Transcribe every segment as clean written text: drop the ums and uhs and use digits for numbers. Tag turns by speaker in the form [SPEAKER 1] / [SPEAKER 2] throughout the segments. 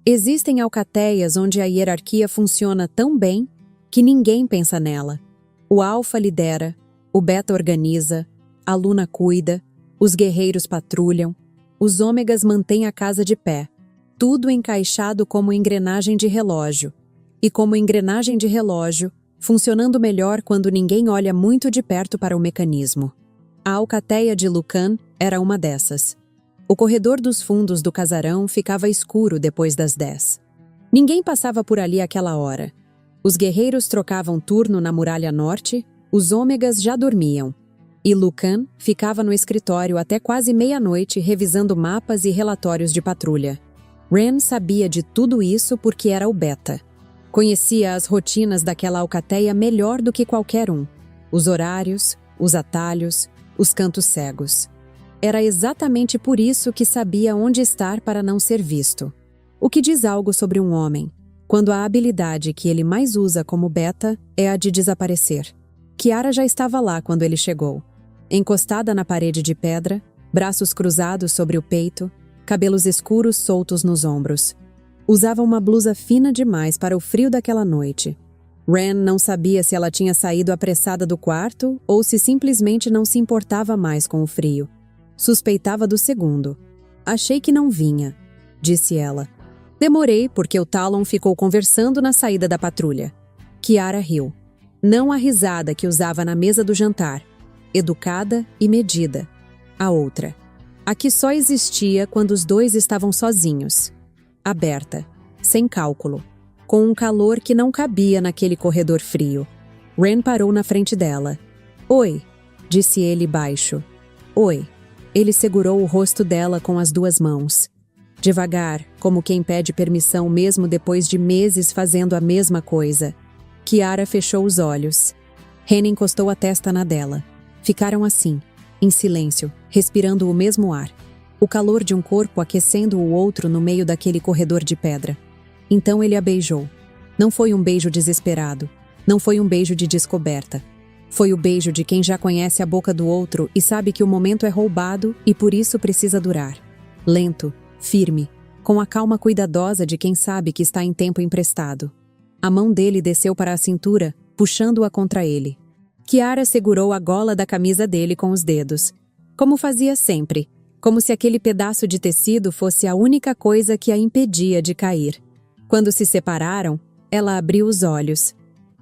[SPEAKER 1] Existem alcateias onde a hierarquia funciona tão bem que ninguém pensa nela. O alfa lidera, o beta organiza, a luna cuida, os guerreiros patrulham, os ômegas mantêm a casa de pé, tudo encaixado como engrenagem de relógio. E como engrenagem de relógio, funcionando melhor quando ninguém olha muito de perto para o mecanismo. A alcateia de Lucan era uma dessas. O corredor dos fundos do casarão ficava escuro depois das 10. Ninguém passava por ali àquela hora. Os guerreiros trocavam turno na muralha norte, os ômegas já dormiam. E Lucan ficava no escritório até quase meia-noite revisando mapas e relatórios de patrulha. Ren sabia de tudo isso porque era o beta. Conhecia as rotinas daquela alcateia melhor do que qualquer um. Os horários, os atalhos, os cantos cegos. Era exatamente por isso que sabia onde estar para não ser visto. O que diz algo sobre um homem, quando a habilidade que ele mais usa como beta é a de desaparecer. Kiara já estava lá quando ele chegou. Encostada na parede de pedra, braços cruzados sobre o peito, cabelos escuros soltos nos ombros. Usava uma blusa fina demais para o frio daquela noite. Ren não sabia se ela tinha saído apressada do quarto ou se simplesmente não se importava mais com o frio. Suspeitava do segundo. Achei que não vinha, disse ela. Demorei porque o Talon ficou conversando na saída da patrulha. Kiara riu. Não a risada que usava na mesa do jantar. Educada e medida. A outra. A que só existia quando os dois estavam sozinhos. Aberta, sem cálculo, com um calor que não cabia naquele corredor frio. Ren parou na frente dela. Oi, disse ele baixo. Oi. Ele segurou o rosto dela com as duas mãos. Devagar, como quem pede permissão mesmo depois de meses fazendo a mesma coisa. Kiara fechou os olhos. Ren encostou a testa na dela. Ficaram assim, em silêncio, respirando o mesmo ar. O calor de um corpo aquecendo o outro no meio daquele corredor de pedra. Então ele a beijou. Não foi um beijo desesperado. Não foi um beijo de descoberta. Foi o beijo de quem já conhece a boca do outro e sabe que o momento é roubado e por isso precisa durar. Lento, firme, com a calma cuidadosa de quem sabe que está em tempo emprestado. A mão dele desceu para a cintura, puxando-a contra ele. Kiara segurou a gola da camisa dele com os dedos, como fazia sempre. Como se aquele pedaço de tecido fosse a única coisa que a impedia de cair. Quando se separaram, ela abriu os olhos.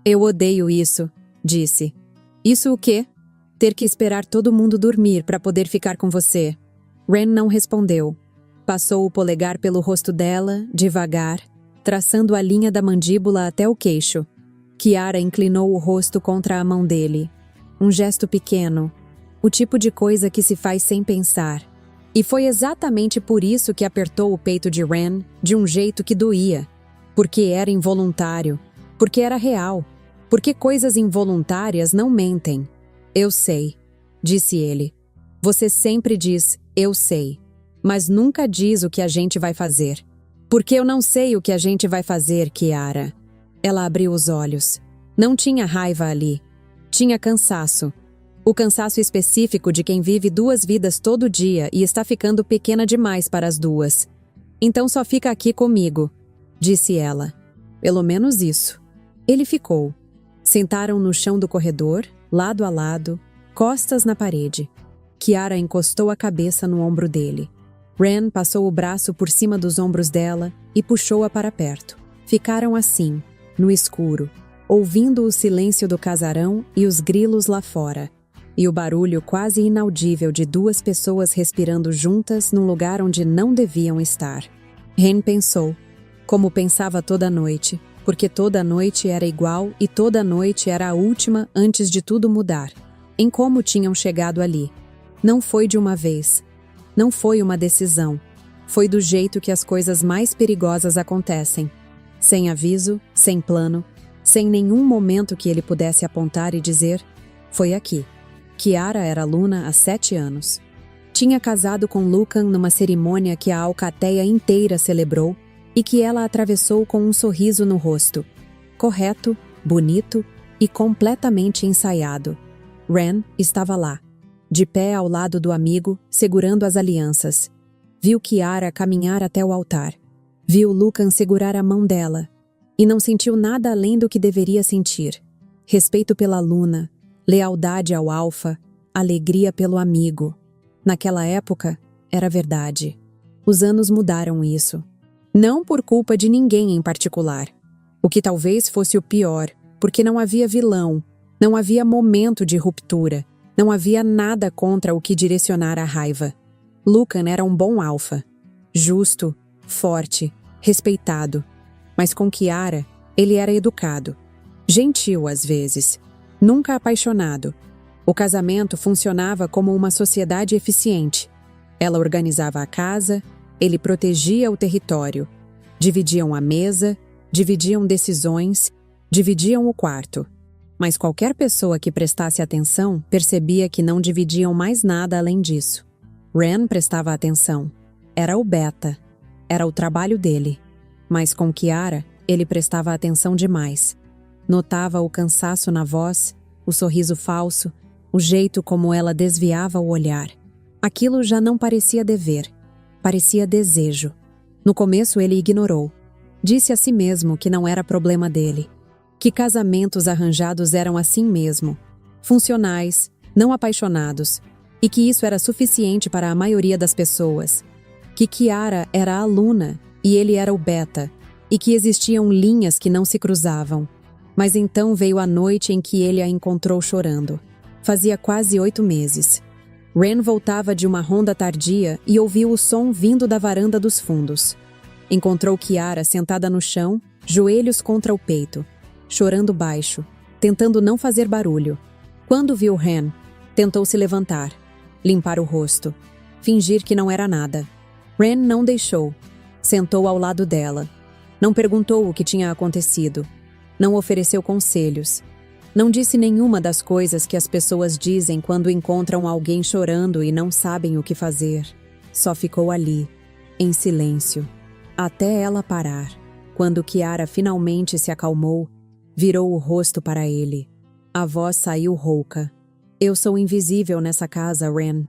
[SPEAKER 1] Eu odeio isso, disse. Isso o quê? Ter que esperar todo mundo dormir para poder ficar com você. Ren não respondeu. Passou o polegar pelo rosto dela, devagar, traçando a linha da mandíbula até o queixo. Kiara inclinou o rosto contra a mão dele. Um gesto pequeno, o tipo de coisa que se faz sem pensar. E foi exatamente por isso que apertou o peito de Ren de um jeito que doía. Porque era involuntário. Porque era real. Porque coisas involuntárias não mentem. Eu sei, disse ele. Você sempre diz, eu sei. Mas nunca diz o que a gente vai fazer. Porque eu não sei o que a gente vai fazer, Kiara. Ela abriu os olhos. Não tinha raiva ali. Tinha cansaço. O cansaço específico de quem vive duas vidas todo dia e está ficando pequena demais para as duas. Então só fica aqui comigo, disse ela. Pelo menos isso. Ele ficou. Sentaram no chão do corredor, lado a lado, costas na parede. Kiara encostou a cabeça no ombro dele. Ren passou o braço por cima dos ombros dela e puxou-a para perto. Ficaram assim, no escuro, ouvindo o silêncio do casarão e os grilos lá fora. E o barulho quase inaudível de duas pessoas respirando juntas num lugar onde não deviam estar. Ren pensou, como pensava toda noite, porque toda noite era igual e toda noite era a última antes de tudo mudar, em como tinham chegado ali. Não foi de uma vez. Não foi uma decisão. Foi do jeito que as coisas mais perigosas acontecem. Sem aviso, sem plano, sem nenhum momento que ele pudesse apontar e dizer, foi aqui. Kiara era aluna há 7 anos. Tinha casado com Lucan numa cerimônia que a alcateia inteira celebrou e que ela atravessou com um sorriso no rosto. Correto, bonito e completamente ensaiado. Ren estava lá, de pé ao lado do amigo, segurando as alianças. Viu Kiara caminhar até o altar. Viu Lucan segurar a mão dela e não sentiu nada além do que deveria sentir. Respeito pela Luna, lealdade ao Alfa, alegria pelo amigo. Naquela época, era verdade. Os anos mudaram isso. Não por culpa de ninguém em particular. O que talvez fosse o pior, porque não havia vilão, não havia momento de ruptura, não havia nada contra o que direcionar a raiva. Lucan era um bom Alfa. Justo, forte, respeitado. Mas com Kiara, ele era educado. Gentil às vezes. Nunca apaixonado. O casamento funcionava como uma sociedade eficiente. Ela organizava a casa, ele protegia o território. Dividiam a mesa, dividiam decisões, dividiam o quarto. Mas qualquer pessoa que prestasse atenção percebia que não dividiam mais nada além disso. Ren prestava atenção. Era o beta. Era o trabalho dele. Mas com Kiara, ele prestava atenção demais. Notava o cansaço na voz, o sorriso falso, o jeito como ela desviava o olhar. Aquilo já não parecia dever. Parecia desejo. No começo ele ignorou. Disse a si mesmo que não era problema dele. Que casamentos arranjados eram assim mesmo. Funcionais, não apaixonados. E que isso era suficiente para a maioria das pessoas. Que Kiara era a Luna e ele era o beta. E que existiam linhas que não se cruzavam. Mas então veio a noite em que ele a encontrou chorando. Fazia quase 8 meses. Ren voltava de uma ronda tardia e ouviu o som vindo da varanda dos fundos. Encontrou Kiara sentada no chão, joelhos contra o peito, chorando baixo, tentando não fazer barulho. Quando viu Ren, tentou se levantar, limpar o rosto, fingir que não era nada. Ren não deixou. Sentou ao lado dela. Não perguntou o que tinha acontecido. Não ofereceu conselhos. Não disse nenhuma das coisas que as pessoas dizem quando encontram alguém chorando e não sabem o que fazer. Só ficou ali, em silêncio, até ela parar. Quando Kiara finalmente se acalmou, virou o rosto para ele. A voz saiu rouca. Eu sou invisível nessa casa, Ren.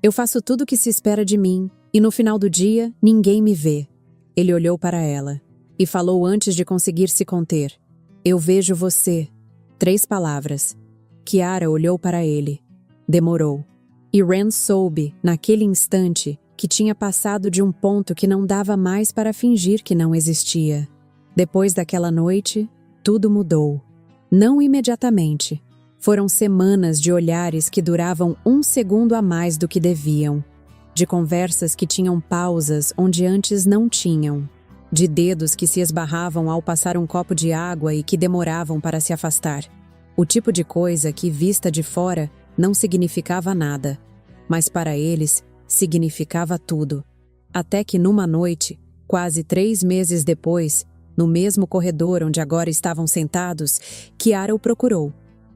[SPEAKER 1] Eu faço tudo o que se espera de mim, e no final do dia, ninguém me vê. Ele olhou para ela, e falou antes de conseguir se conter. Eu vejo você. 3 palavras. Kiara olhou para ele. Demorou. E Ren soube, naquele instante, que tinha passado de um ponto que não dava mais para fingir que não existia. Depois daquela noite, tudo mudou. Não imediatamente. Foram semanas de olhares que duravam 1 segundo a mais do que deviam. De conversas que tinham pausas onde antes não tinham. De dedos que se esbarravam ao passar um copo de água e que demoravam para se afastar. O tipo de coisa que, vista de fora, não significava nada. Mas para eles, significava tudo. Até que numa noite, quase 3 meses depois, no mesmo corredor onde agora estavam sentados, Kiara o procurou.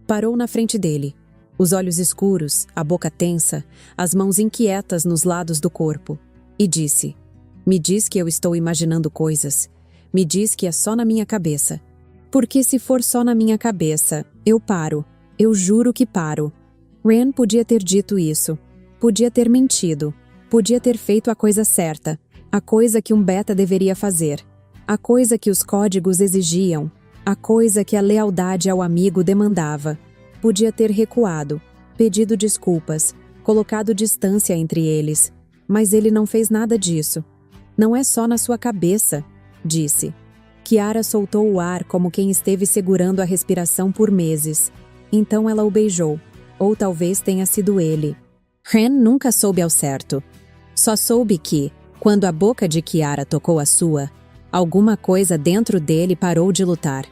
[SPEAKER 1] Parou na frente dele. Os olhos escuros, a boca tensa, as mãos inquietas nos lados do corpo. E disse... Me diz que eu estou imaginando coisas. Me diz que é só na minha cabeça. Porque se for só na minha cabeça, eu paro. Eu juro que paro. Ren podia ter dito isso. Podia ter mentido. Podia ter feito a coisa certa. A coisa que um beta deveria fazer. A coisa que os códigos exigiam. A coisa que a lealdade ao amigo demandava. Podia ter recuado. Pedido desculpas. Colocado distância entre eles. Mas ele não fez nada disso. Não é só na sua cabeça, disse. Kiara soltou o ar como quem esteve segurando a respiração por meses. Então ela o beijou. Ou talvez tenha sido ele. Ren nunca soube ao certo. Só soube que, quando a boca de Kiara tocou a sua, alguma coisa dentro dele parou de lutar.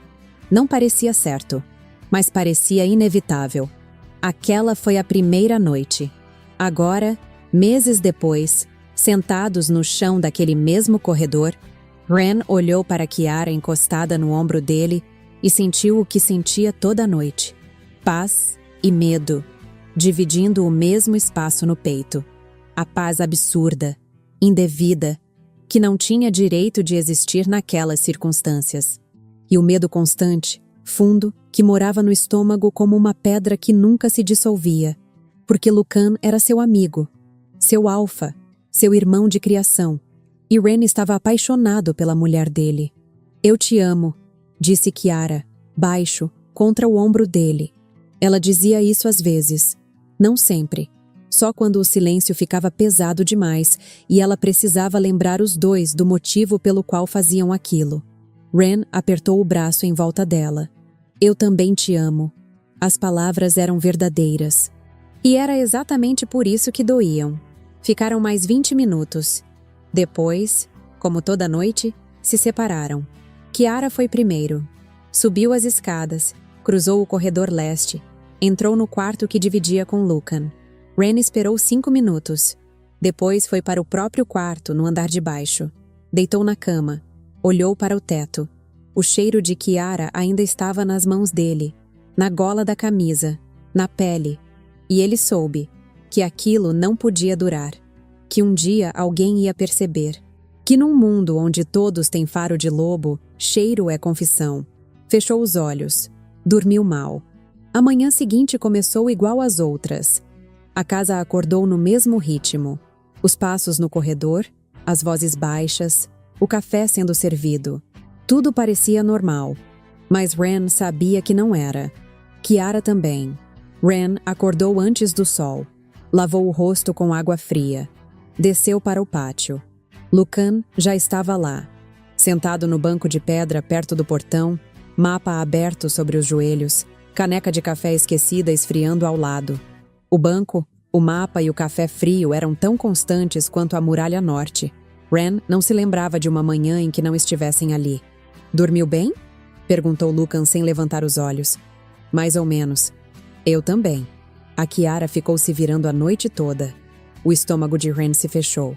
[SPEAKER 1] Não parecia certo, mas parecia inevitável. Aquela foi a primeira noite. Agora, meses depois... Sentados no chão daquele mesmo corredor, Ren olhou para Kiara encostada no ombro dele e sentiu o que sentia toda a noite. Paz e medo, dividindo o mesmo espaço no peito. A paz absurda, indevida, que não tinha direito de existir naquelas circunstâncias. E o medo constante, fundo, que morava no estômago como uma pedra que nunca se dissolvia. Porque Lucan era seu amigo, seu alfa, seu irmão de criação, E Ren estava apaixonado pela mulher dele. Eu te amo, disse Kiara, baixo, contra o ombro dele. Ela dizia isso às vezes, não sempre. Só quando o silêncio ficava pesado demais e ela precisava lembrar os dois do motivo pelo qual faziam aquilo. Ren apertou o braço em volta dela. Eu também te amo. As palavras eram verdadeiras. E era exatamente por isso que doíam. Ficaram mais 20 minutos. Depois, como toda noite, se separaram. Kiara foi primeiro. Subiu as escadas, cruzou o corredor leste, entrou no quarto que dividia com Lucan. Ren esperou 5 minutos. Depois foi para o próprio quarto, no andar de baixo. Deitou na cama. Olhou para o teto. O cheiro de Kiara ainda estava nas mãos dele, na gola da camisa, na pele. E ele soube que aquilo não podia durar. Que um dia alguém ia perceber. Que num mundo onde todos têm faro de lobo, cheiro é confissão. Fechou os olhos. Dormiu mal. A manhã seguinte começou igual às outras. A casa acordou no mesmo ritmo. Os passos no corredor, as vozes baixas, o café sendo servido. Tudo parecia normal. Mas Ren sabia que não era. Kiara também. Ren acordou antes do sol. Lavou o rosto com água fria. Desceu para o pátio. Lucan já estava lá. Sentado no banco de pedra perto do portão, mapa aberto sobre os joelhos, caneca de café esquecida esfriando ao lado. O banco, o mapa e o café frio eram tão constantes quanto a muralha norte. Ren não se lembrava de uma manhã em que não estivessem ali. Dormiu bem? Perguntou Lucan sem levantar os olhos. Mais ou menos. Eu também. A Kiara ficou se virando a noite toda. O estômago de Ren se fechou.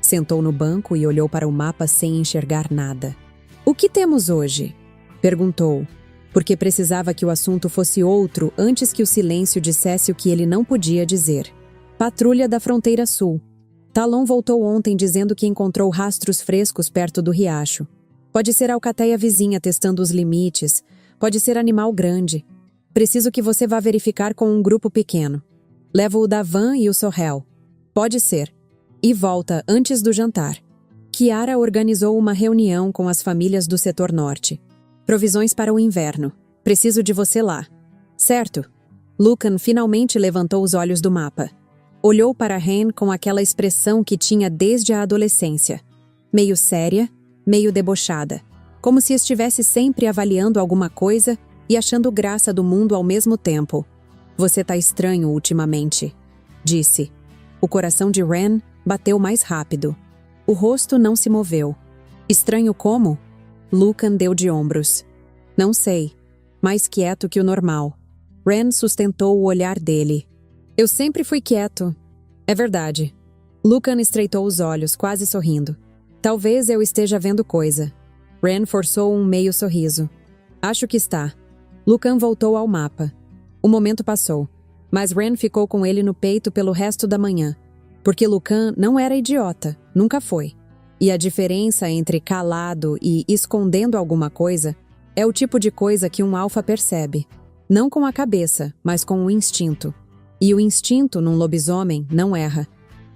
[SPEAKER 1] Sentou no banco e olhou para o mapa sem enxergar nada. O que temos hoje? Perguntou, porque precisava que o assunto fosse outro antes que o silêncio dissesse o que ele não podia dizer. Patrulha da Fronteira Sul. Talon voltou ontem dizendo que encontrou rastros frescos perto do riacho. Pode ser a alcateia vizinha testando os limites. Pode ser animal grande. Preciso que você vá verificar com um grupo pequeno. Levo o Davan e o Sorrel. Pode ser. E volta antes do jantar. Kiara organizou uma reunião com as famílias do setor norte. Provisões para o inverno. Preciso de você lá. Certo. Lucan finalmente levantou os olhos do mapa. Olhou para Ren com aquela expressão que tinha desde a adolescência. Meio séria, meio debochada. Como se estivesse sempre avaliando alguma coisa e achando graça do mundo ao mesmo tempo. Você tá estranho ultimamente, disse. O coração de Ren bateu mais rápido. O rosto não se moveu. Estranho como? Lucan deu de ombros. Não sei. Mais quieto que o normal. Ren sustentou o olhar dele. Eu sempre fui quieto. É verdade. Lucan estreitou os olhos, quase sorrindo. Talvez eu esteja vendo coisa. Ren forçou um meio sorriso. Acho que está. Lucan voltou ao mapa. O momento passou, mas Ren ficou com ele no peito pelo resto da manhã. Porque Lucan não era idiota, nunca foi. E a diferença entre calado e escondendo alguma coisa é o tipo de coisa que um alfa percebe. Não com a cabeça, mas com o instinto. E o instinto, num lobisomem, não erra.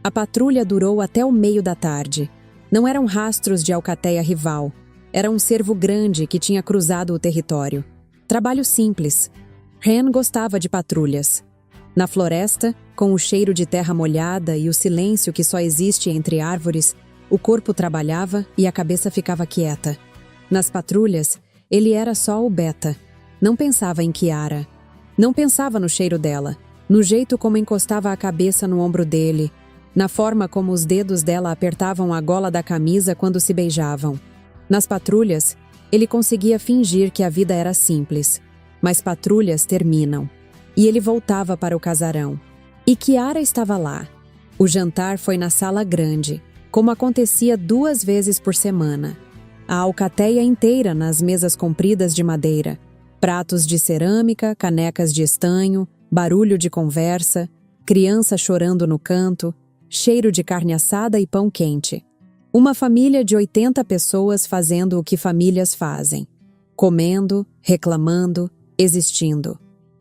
[SPEAKER 1] A patrulha durou até o meio da tarde. Não eram rastros de alcateia rival. Era um cervo grande que tinha cruzado o território. Trabalho simples. Ren gostava de patrulhas. Na floresta, com o cheiro de terra molhada e o silêncio que só existe entre árvores, o corpo trabalhava e a cabeça ficava quieta. Nas patrulhas, ele era só o beta. Não pensava em Kiara. Não pensava no cheiro dela, no jeito como encostava a cabeça no ombro dele, na forma como os dedos dela apertavam a gola da camisa quando se beijavam. Nas patrulhas, ele conseguia fingir que a vida era simples. Mas patrulhas terminam. E ele voltava para o casarão. E Kiara estava lá. O jantar foi na sala grande, como acontecia 2 vezes por semana. A alcateia inteira nas mesas compridas de madeira. Pratos de cerâmica, canecas de estanho, barulho de conversa, criança chorando no canto, cheiro de carne assada e pão quente. Uma família de 80 pessoas fazendo o que famílias fazem. Comendo, reclamando, existindo.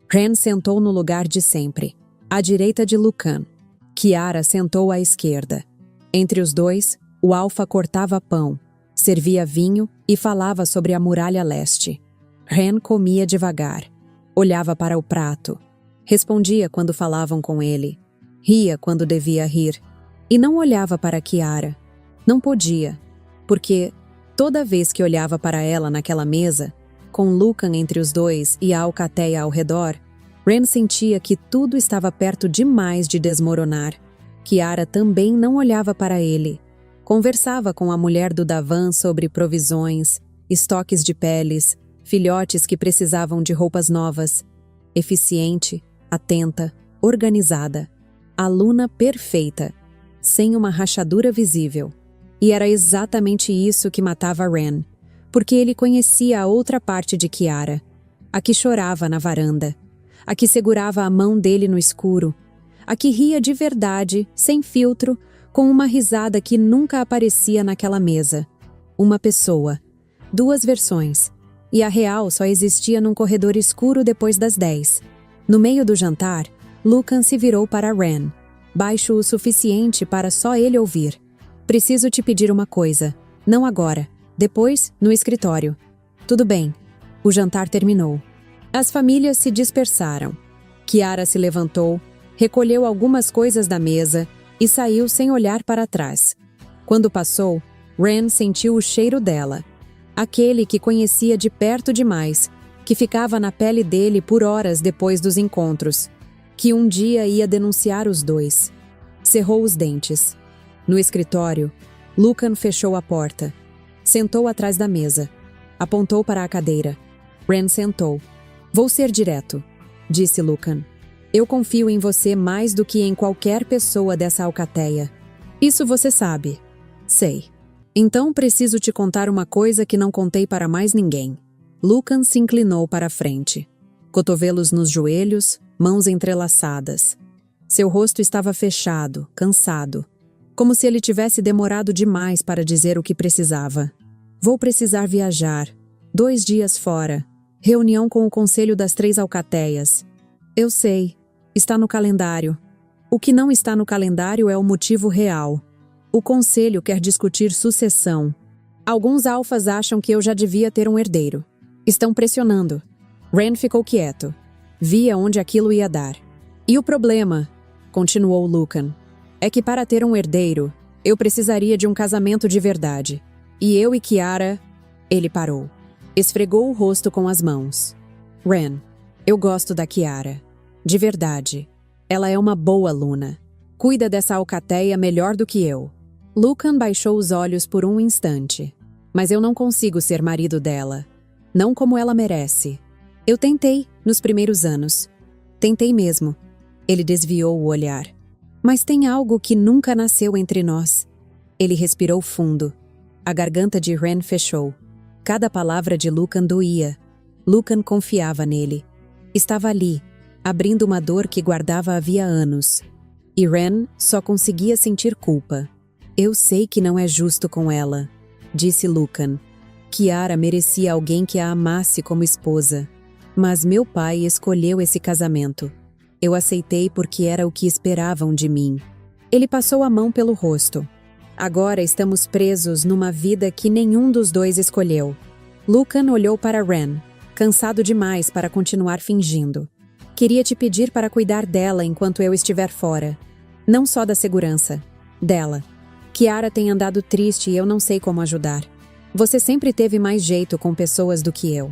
[SPEAKER 1] Ren sentou no lugar de sempre, à direita de Lucan. Kiara sentou à esquerda. Entre os dois, O Alfa cortava pão, servia vinho e falava sobre a muralha leste. Ren comia devagar, olhava para o prato, respondia quando falavam com ele, ria quando devia rir, e não olhava para Kiara. Não podia, porque toda vez que olhava para ela naquela mesa, com Lucan entre os dois e a alcateia ao redor, Ren sentia que tudo estava perto demais de desmoronar. Kiara também não olhava para ele. Conversava com a mulher do Davan sobre provisões, estoques de peles, filhotes que precisavam de roupas novas. Eficiente, atenta, organizada. Aluna perfeita, sem uma rachadura visível. E era exatamente isso que matava Ren, porque ele conhecia a outra parte de Kiara, a que chorava na varanda, a que segurava a mão dele no escuro, a que ria de verdade, sem filtro, com uma risada que nunca aparecia naquela mesa. Uma pessoa, duas versões, e a real só existia num corredor escuro depois das 10. No meio do jantar, Lucan se virou para Ren, baixo o suficiente para só ele ouvir. Preciso te pedir uma coisa, não agora, depois, no escritório. Tudo bem. O jantar terminou. As famílias se dispersaram. Kiara se levantou, recolheu algumas coisas da mesa e saiu sem olhar para trás. Quando passou, Ren sentiu o cheiro dela. Aquele que conhecia de perto demais, que ficava na pele dele por horas depois dos encontros, que um dia ia denunciar os dois. Cerrou os dentes. No escritório, Lucan fechou a porta. Sentou atrás da mesa. Apontou para a cadeira. Ren sentou. Vou ser direto, disse Lucan. Eu confio em você mais do que em qualquer pessoa dessa alcateia. Isso você sabe. Sei. Então preciso te contar uma coisa que não contei para mais ninguém. Lucan se inclinou para a frente. Cotovelos nos joelhos, mãos entrelaçadas. Seu rosto estava fechado, cansado, como se ele tivesse demorado demais para dizer o que precisava. Vou precisar viajar. 2 dias fora. Reunião com o Conselho das 3 Alcateias. Eu sei. Está no calendário. O que não está no calendário é o motivo real. O Conselho quer discutir sucessão. Alguns alfas acham que eu já devia ter um herdeiro. Estão pressionando. Ren ficou quieto. Via onde aquilo ia dar. E o problema, continuou Lucan, é que para ter um herdeiro, eu precisaria de um casamento de verdade. E eu e Kiara... Ele parou. Esfregou o rosto com as mãos. Ren, eu gosto da Kiara. De verdade. Ela é uma boa aluna. Cuida dessa alcateia melhor do que eu. Lucan baixou os olhos por um instante. Mas eu não consigo ser marido dela. Não como ela merece. Eu tentei, nos primeiros anos. Tentei mesmo. Ele desviou o olhar. Mas tem algo que nunca nasceu entre nós. Ele respirou fundo. A garganta de Ren fechou. Cada palavra de Lucan doía. Lucan confiava nele. Estava ali, abrindo uma dor que guardava havia anos. E Ren só conseguia sentir culpa. Eu sei que não é justo com ela, disse Lucan. Kiara merecia alguém que a amasse como esposa. Mas meu pai escolheu esse casamento. Eu aceitei porque era o que esperavam de mim. Ele passou a mão pelo rosto. Agora estamos presos numa vida que nenhum dos dois escolheu. Lucan olhou para Ren, cansado demais para continuar fingindo. Queria te pedir para cuidar dela enquanto eu estiver fora. Não só da segurança. Dela. Kiara tem andado triste e eu não sei como ajudar. Você sempre teve mais jeito com pessoas do que eu.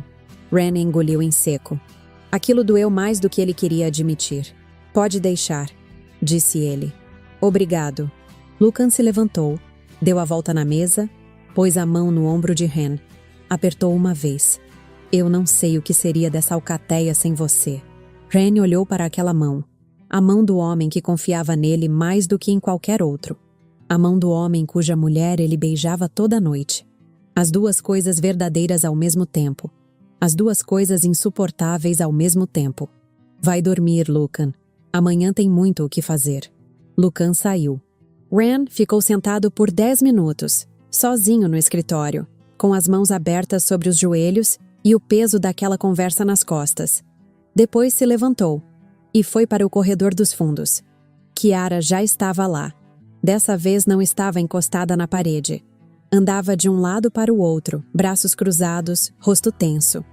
[SPEAKER 1] Ren engoliu em seco. Aquilo doeu mais do que ele queria admitir. Pode deixar, disse ele. Obrigado. Lucan se levantou, deu a volta na mesa, pôs a mão no ombro de Ren. Apertou uma vez. Eu não sei o que seria dessa alcateia sem você. Ren olhou para aquela mão. A mão do homem que confiava nele mais do que em qualquer outro. A mão do homem cuja mulher ele beijava toda noite. As duas coisas verdadeiras ao mesmo tempo. As duas coisas insuportáveis ao mesmo tempo. Vai dormir, Lucan. Amanhã tem muito o que fazer. Lucan saiu. Ren ficou sentado por 10 minutos, sozinho no escritório, com as mãos abertas sobre os joelhos e o peso daquela conversa nas costas. Depois se levantou e foi para o corredor dos fundos. Kiara já estava lá. Dessa vez não estava encostada na parede. Andava de um lado para o outro, braços cruzados, rosto tenso.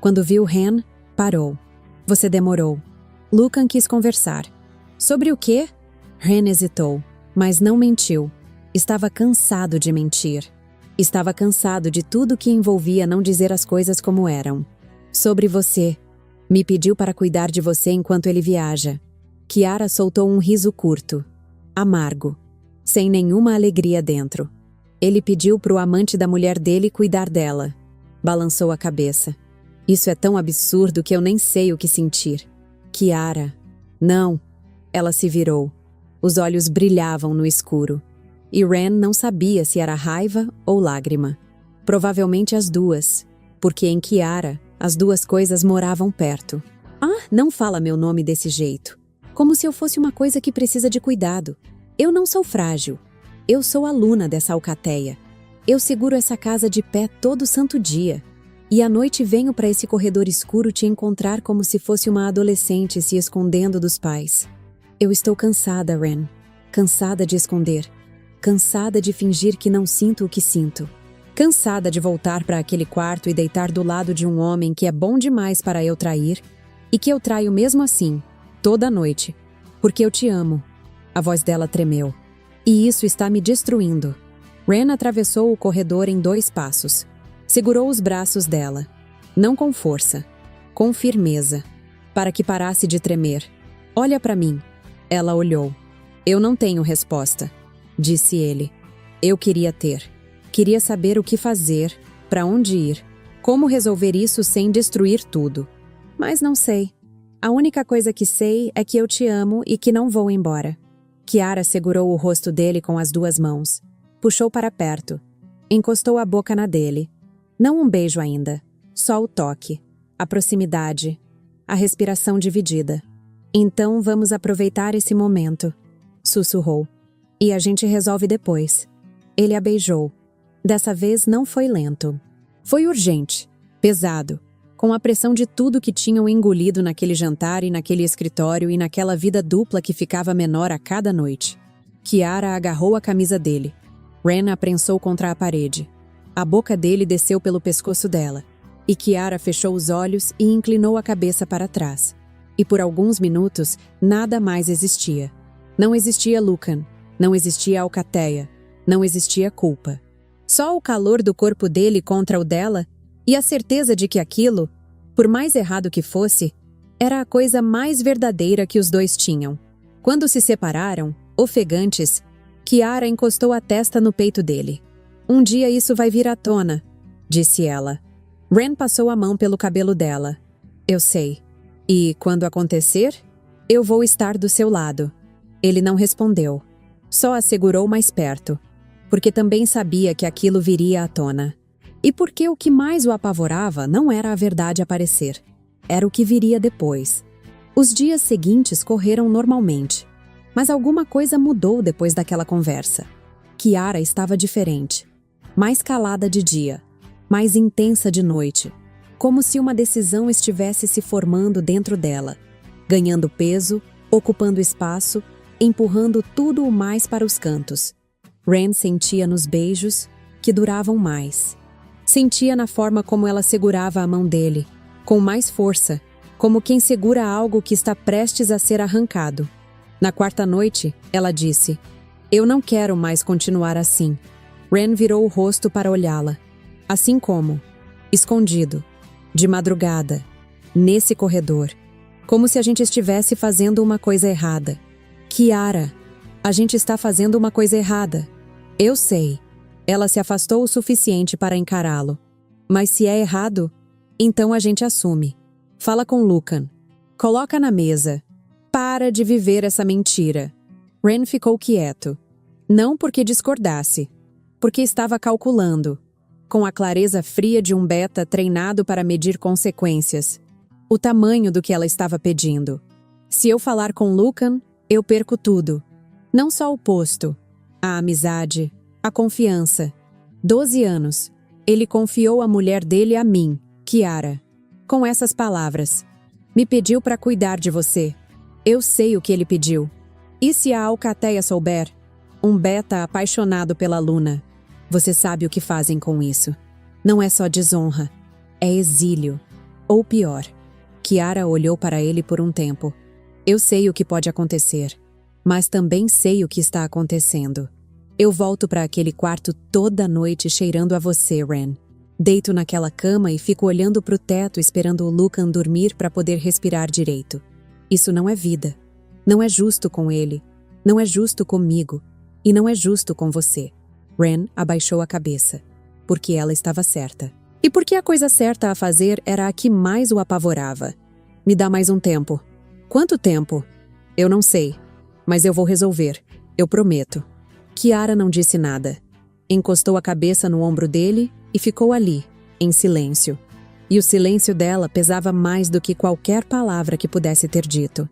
[SPEAKER 1] Quando viu Ren, parou. Você demorou. Lucan quis conversar. Sobre o quê? Ren hesitou, mas não mentiu. Estava cansado de mentir. Estava cansado de tudo que envolvia não dizer as coisas como eram. Sobre você. Me pediu para cuidar de você enquanto ele viaja. Kiara soltou um riso curto, amargo, sem nenhuma alegria dentro. Ele pediu para o amante da mulher dele cuidar dela. Balançou a cabeça. Isso é tão absurdo que eu nem sei o que sentir. Kiara. Não. Ela se virou. Os olhos brilhavam no escuro. E Ren não sabia se era raiva ou lágrima. Provavelmente as duas, porque em Kiara, as duas coisas moravam perto. Ah, não fala meu nome desse jeito. Como se eu fosse uma coisa que precisa de cuidado. Eu não sou frágil. Eu sou aluna dessa alcateia. Eu seguro essa casa de pé todo santo dia. E à noite venho para esse corredor escuro te encontrar como se fosse uma adolescente se escondendo dos pais. Eu estou cansada, Ren. Cansada de esconder. Cansada de fingir que não sinto o que sinto. Cansada de voltar para aquele quarto e deitar do lado de um homem que é bom demais para eu trair e que eu traio mesmo assim, toda noite, porque eu te amo. A voz dela tremeu. E isso está me destruindo. Ren atravessou o corredor em 2 passos. Segurou os braços dela. Não com força, com firmeza, para que parasse de tremer. Olha para mim. Ela olhou. Eu não tenho resposta, disse ele. Eu queria ter. Queria saber o que fazer, para onde ir, como resolver isso sem destruir tudo. Mas não sei. A única coisa que sei é que eu te amo e que não vou embora. Kiara segurou o rosto dele com as 2 mãos. Puxou para perto. Encostou a boca na dele. Não um beijo ainda. Só o toque. A proximidade. A respiração dividida. Então vamos aproveitar esse momento. Sussurrou. E a gente resolve depois. Ele a beijou. Dessa vez não foi lento. Foi urgente. Pesado. Com a pressão de tudo que tinham engolido naquele jantar e naquele escritório e naquela vida dupla que ficava menor a cada noite. Kiara agarrou a camisa dele. Ren a prensou contra a parede. A boca dele desceu pelo pescoço dela. E Kiara fechou os olhos e inclinou a cabeça para trás. E por alguns minutos, nada mais existia. Não existia Lucan. Não existia alcateia. Não existia culpa. Só o calor do corpo dele contra o dela e a certeza de que aquilo, por mais errado que fosse, era a coisa mais verdadeira que os dois tinham. Quando se separaram, ofegantes, Kiara encostou a testa no peito dele. Um dia isso vai vir à tona, disse ela. Ren passou a mão pelo cabelo dela. Eu sei. E, quando acontecer, eu vou estar do seu lado. Ele não respondeu. Só a segurou mais perto, porque também sabia que aquilo viria à tona. E porque o que mais o apavorava não era a verdade aparecer. Era o que viria depois. Os dias seguintes correram normalmente. Mas alguma coisa mudou depois daquela conversa. Kiara estava diferente. Mais calada de dia. Mais intensa de noite. Como se uma decisão estivesse se formando dentro dela. Ganhando peso, ocupando espaço, empurrando tudo o mais para os cantos. Ren sentia nos beijos, que duravam mais. Sentia na forma como ela segurava a mão dele, com mais força, como quem segura algo que está prestes a ser arrancado. Na 4ª noite, ela disse, eu não quero mais continuar assim. Ren virou o rosto para olhá-la. Assim como, escondido, de madrugada, nesse corredor, como se a gente estivesse fazendo uma coisa errada. Kiara, a gente está fazendo uma coisa errada. Eu sei. Ela se afastou o suficiente para encará-lo. Mas se é errado, então a gente assume. Fala com Lucan. Coloca na mesa. Para de viver essa mentira. Ren ficou quieto. Não porque discordasse, porque estava calculando, com a clareza fria de um beta treinado para medir consequências, o tamanho do que ela estava pedindo. Se eu falar com Lucan, eu perco tudo. Não só o posto, a amizade, a confiança. 12 anos. Ele confiou a mulher dele a mim, Kiara. Com essas palavras. Me pediu para cuidar de você. Eu sei o que ele pediu. E se a alcateia souber? Um beta apaixonado pela Luna. Você sabe o que fazem com isso. Não é só desonra. É exílio. Ou pior. Kiara olhou para ele por um tempo. Eu sei o que pode acontecer. Mas também sei o que está acontecendo. Eu volto para aquele quarto toda noite cheirando a você, Ren. Deito naquela cama e fico olhando para o teto esperando o Lucan dormir para poder respirar direito. Isso não é vida. Não é justo com ele. Não é justo comigo. E não é justo com você. Ren abaixou a cabeça. Porque ela estava certa. E porque a coisa certa a fazer era a que mais o apavorava. Me dá mais um tempo. Quanto tempo? Eu não sei. Mas eu vou resolver. Eu prometo. Kiara não disse nada. Encostou a cabeça no ombro dele e ficou ali, em silêncio. E o silêncio dela pesava mais do que qualquer palavra que pudesse ter dito.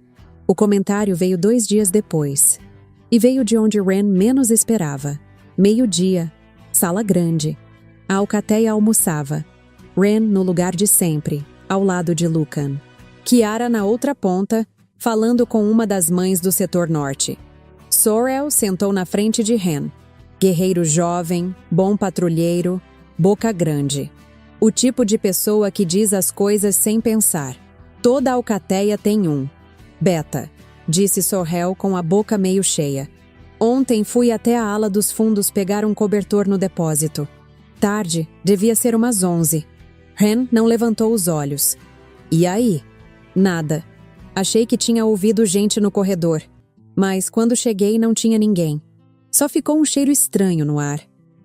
[SPEAKER 1] O comentário veio 2 dias depois. E veio de onde Ren menos esperava. 12:00, sala grande. A alcateia almoçava. Ren no lugar de sempre, ao lado de Lucan. Kiara na outra ponta, falando com uma das mães do setor norte. Sorrel sentou na frente de Ren. Guerreiro jovem, bom patrulheiro, boca grande. O tipo de pessoa que diz as coisas sem pensar. Toda a alcateia tem um. Beta, disse Sorrel com a boca meio cheia. Ontem fui até a ala dos fundos pegar um cobertor no depósito. Tarde, devia ser umas 11. Ren não levantou os olhos. E aí? Nada. Achei que tinha ouvido gente no corredor. Mas quando cheguei não tinha ninguém. Só ficou um cheiro estranho no ar.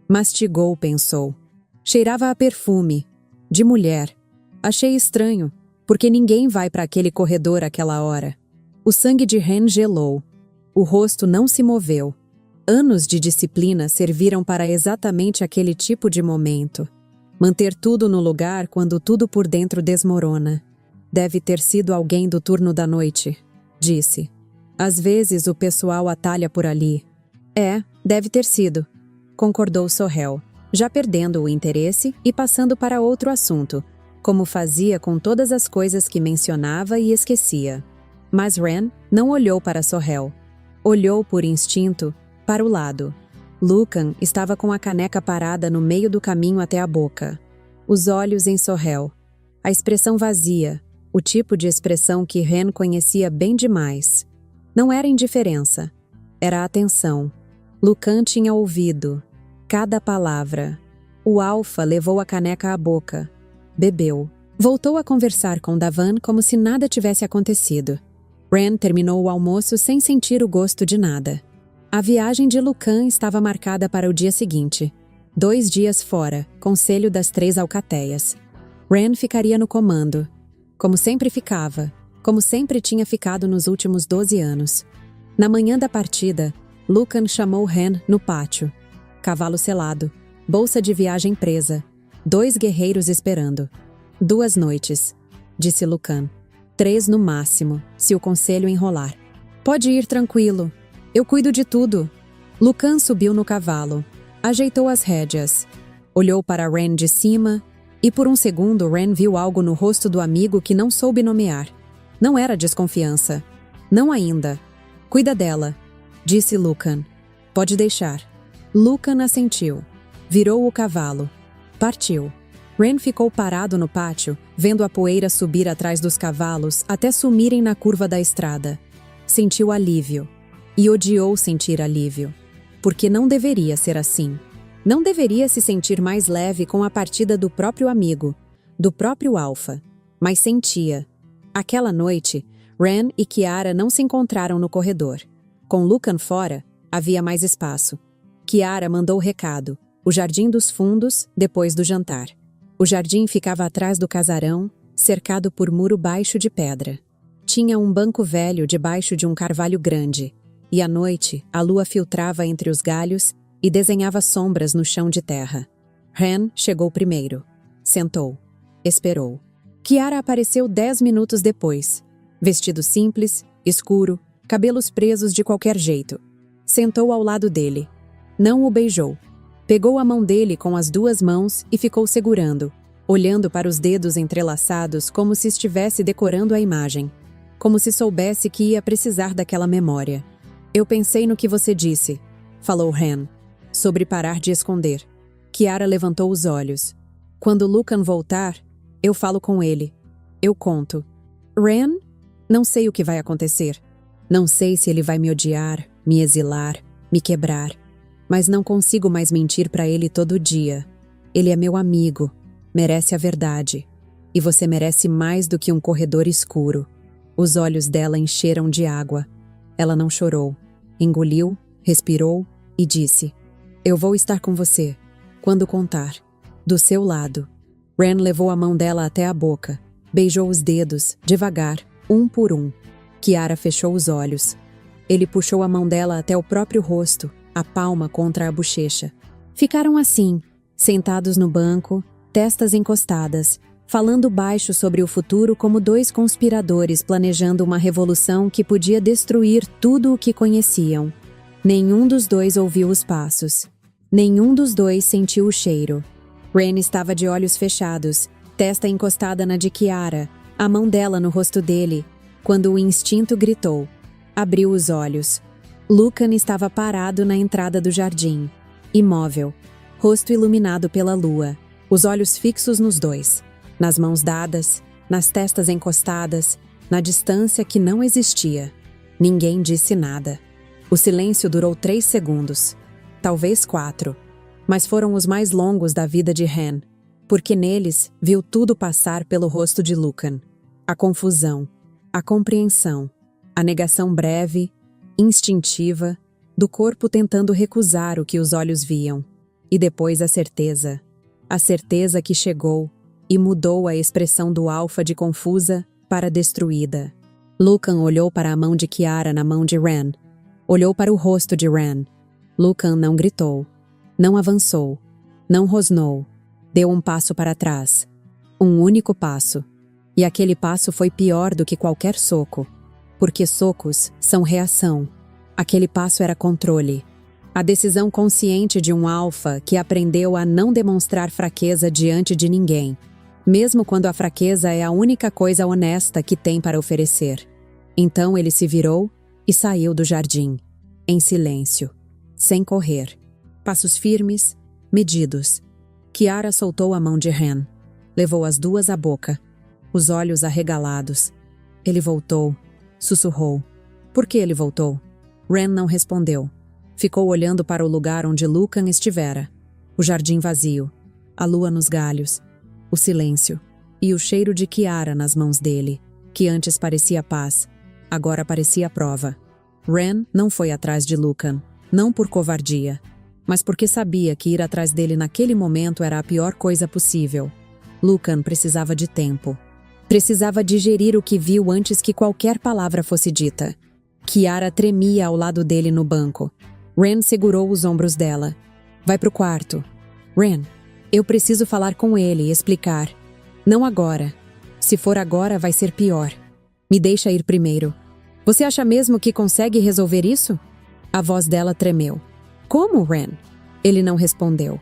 [SPEAKER 1] Mastigou, pensou. Cheirava a perfume. De mulher. Achei estranho, porque ninguém vai para aquele corredor àquela hora. O sangue de Ren gelou. O rosto não se moveu. Anos de disciplina serviram para exatamente aquele tipo de momento. Manter tudo no lugar quando tudo por dentro desmorona. Deve ter sido alguém do turno da noite, disse. Às vezes o pessoal atalha por ali. Deve ter sido, concordou Sorrel, já perdendo o interesse e passando para outro assunto, como fazia com todas as coisas que mencionava e esquecia. Mas Ren não olhou para Sorrel. Olhou por instinto para o lado. Lucan estava com a caneca parada no meio do caminho até a boca. Os olhos em Sorrel. A expressão vazia, o tipo de expressão que Ren conhecia bem demais. Não era indiferença, era atenção. Lucan tinha ouvido cada palavra. O alfa levou a caneca à boca. Bebeu. Voltou a conversar com Davan como se nada tivesse acontecido. Ren terminou o almoço sem sentir o gosto de nada. A viagem de Lucan estava marcada para o dia seguinte. 2 dias fora, conselho das 3 alcateias. Ren ficaria no comando. Como sempre ficava. Como sempre tinha ficado nos últimos 12 anos. Na manhã da partida, Lucan chamou Ren no pátio. Cavalo selado, bolsa de viagem presa, 2 guerreiros esperando. 2 noites, disse Lucan. 3 no máximo, se o conselho enrolar. Pode ir tranquilo, eu cuido de tudo. Lucan subiu no cavalo, ajeitou as rédeas, olhou para Ren de cima e por um segundo Ren viu algo no rosto do amigo que não soube nomear. Não era desconfiança. Não ainda. Cuida dela, disse Lucan. Pode deixar. Lucan assentiu. Virou o cavalo. Partiu. Ren ficou parado no pátio, vendo a poeira subir atrás dos cavalos até sumirem na curva da estrada. Sentiu alívio. E odiou sentir alívio. Porque não deveria ser assim. Não deveria se sentir mais leve com a partida do próprio amigo, do próprio alfa. Mas sentia. Aquela noite, Ren e Kiara não se encontraram no corredor. Com Lucan fora, havia mais espaço. Kiara mandou o recado. O jardim dos fundos, depois do jantar. O jardim ficava atrás do casarão, cercado por muro baixo de pedra. Tinha um banco velho debaixo de um carvalho grande, e à noite a lua filtrava entre os galhos e desenhava sombras no chão de terra. Ren chegou primeiro. Sentou. Esperou. Kiara apareceu 10 minutos depois. Vestido simples, escuro, cabelos presos de qualquer jeito. Sentou ao lado dele. Não o beijou. Pegou a mão dele com as 2 mãos e ficou segurando, olhando para os dedos entrelaçados como se estivesse decorando a imagem. Como se soubesse que ia precisar daquela memória. Eu pensei no que você disse. falou Ren, sobre parar de esconder. Kiara levantou os olhos. Quando Lucan voltar, eu falo com ele. Eu conto. Ren? Não sei o que vai acontecer. Não sei se ele vai me odiar, me exilar, me quebrar. Mas não consigo mais mentir para ele todo dia. Ele é meu amigo, merece a verdade. E você merece mais do que um corredor escuro. Os olhos dela encheram de água. Ela não chorou. Engoliu, respirou e disse: Eu vou estar com você, quando contar. Do seu lado. Ren levou a mão dela até a boca. Beijou os dedos, devagar, um por um. Kiara fechou os olhos. Ele puxou a mão dela até o próprio rosto, a palma contra a bochecha. Ficaram assim, sentados no banco, testas encostadas, falando baixo sobre o futuro como dois conspiradores planejando uma revolução que podia destruir tudo o que conheciam. Nenhum dos dois ouviu os passos. Nenhum dos dois sentiu o cheiro. Ren estava de olhos fechados, testa encostada na de Kiara, a mão dela no rosto dele, quando o instinto gritou. Abriu os olhos. Lucan estava parado na entrada do jardim, imóvel, rosto iluminado pela lua, os olhos fixos nos dois, nas mãos dadas, nas testas encostadas, na distância que não existia. Ninguém disse nada. O silêncio durou 3 segundos, talvez 4, mas foram os mais longos da vida de Ren, porque neles viu tudo passar pelo rosto de Lucan. A confusão, a compreensão, a negação breve, instintiva, do corpo tentando recusar o que os olhos viam. E depois a certeza que chegou e mudou a expressão do Alpha de confusa para destruída. Lucan olhou para a mão de Kiara na mão de Ren. Olhou para o rosto de Ren. Lucan não gritou, não avançou, não rosnou, deu um passo para trás. Um único passo. E aquele passo foi pior do que qualquer soco. Porque socos são reação. Aquele passo era controle. A decisão consciente de um alfa que aprendeu a não demonstrar fraqueza diante de ninguém, mesmo quando a fraqueza é a única coisa honesta que tem para oferecer. Então ele se virou e saiu do jardim, em silêncio, sem correr. Passos firmes, medidos. Kiara soltou a mão de Ren. Levou as duas à boca, os olhos arregalados. Ele voltou. Sussurrou. Por que ele voltou? Ren não respondeu. Ficou olhando para o lugar onde Lucan estivera. O jardim vazio, a lua nos galhos, o silêncio e o cheiro de Kiara nas mãos dele, que antes parecia paz, agora parecia prova. Ren não foi atrás de Lucan, não por covardia, mas porque sabia que ir atrás dele naquele momento era a pior coisa possível. Lucan precisava de tempo. Precisava digerir o que viu antes que qualquer palavra fosse dita. Kiara tremia ao lado dele no banco. Ren segurou os ombros dela. Vai pro quarto. Ren, eu preciso falar com ele e explicar. Não agora. Se for agora, vai ser pior. Me deixa ir primeiro. Você acha mesmo que consegue resolver isso? A voz dela tremeu. Como, Ren? Ele não respondeu.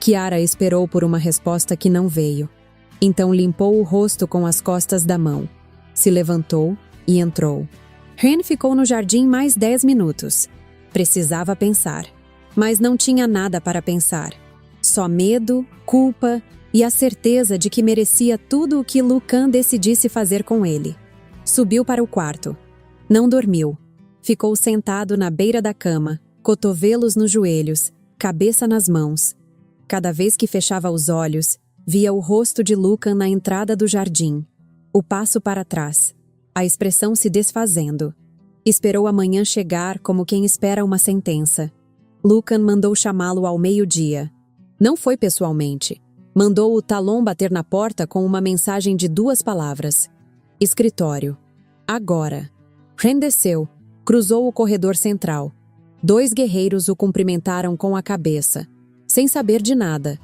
[SPEAKER 1] Kiara esperou por uma resposta que não veio. Então limpou o rosto com as costas da mão. Se levantou e entrou. Ren ficou no jardim mais 10 minutos. Precisava pensar. Mas não tinha nada para pensar. Só medo, culpa e a certeza de que merecia tudo o que Lucan decidisse fazer com ele. Subiu para o quarto. Não dormiu. Ficou sentado na beira da cama, cotovelos nos joelhos, cabeça nas mãos. Cada vez que fechava os olhos, via o rosto de Lucan na entrada do jardim. O passo para trás. A expressão se desfazendo. Esperou a manhã chegar como quem espera uma sentença. Lucan mandou chamá-lo ao meio-dia. Não foi pessoalmente. Mandou o Talon bater na porta com uma mensagem de 2 palavras. Escritório. Agora. Ren desceu. Cruzou o corredor central. 2 guerreiros o cumprimentaram com a cabeça. Sem saber de nada.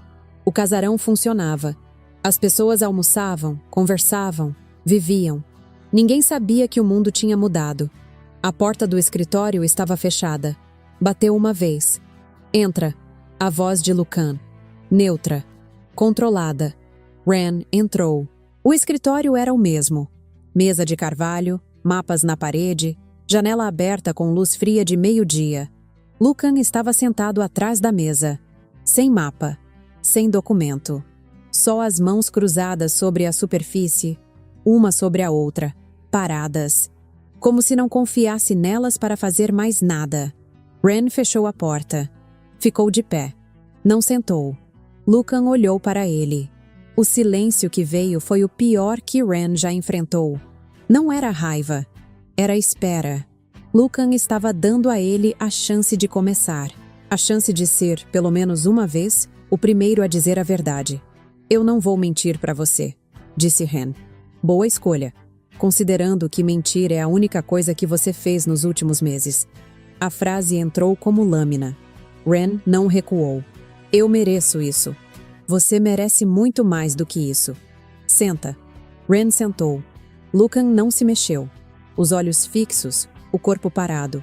[SPEAKER 1] O casarão funcionava. As pessoas almoçavam, conversavam, viviam. Ninguém sabia que o mundo tinha mudado. A porta do escritório estava fechada. Bateu uma vez. Entra. A voz de Lucan. Neutra. Controlada. Ren entrou. O escritório era o mesmo. Mesa de carvalho, mapas na parede, janela aberta com luz fria de meio-dia. Lucan estava sentado atrás da mesa, sem mapa, sem documento. Só as mãos cruzadas sobre a superfície, uma sobre a outra, paradas, como se não confiasse nelas para fazer mais nada. Ren fechou a porta. Ficou de pé. Não sentou. Lucan olhou para ele. O silêncio que veio foi o pior que Ren já enfrentou. Não era raiva, era espera. Lucan estava dando a ele a chance de começar. A chance de ser, pelo menos uma vez, o primeiro a dizer a verdade. Eu não vou mentir para você, disse Ren. Boa escolha, considerando que mentir é a única coisa que você fez nos últimos meses. A frase entrou como lâmina. Ren não recuou. Eu mereço isso. Você merece muito mais do que isso. Senta. Ren sentou. Lucan não se mexeu. Os olhos fixos, o corpo parado.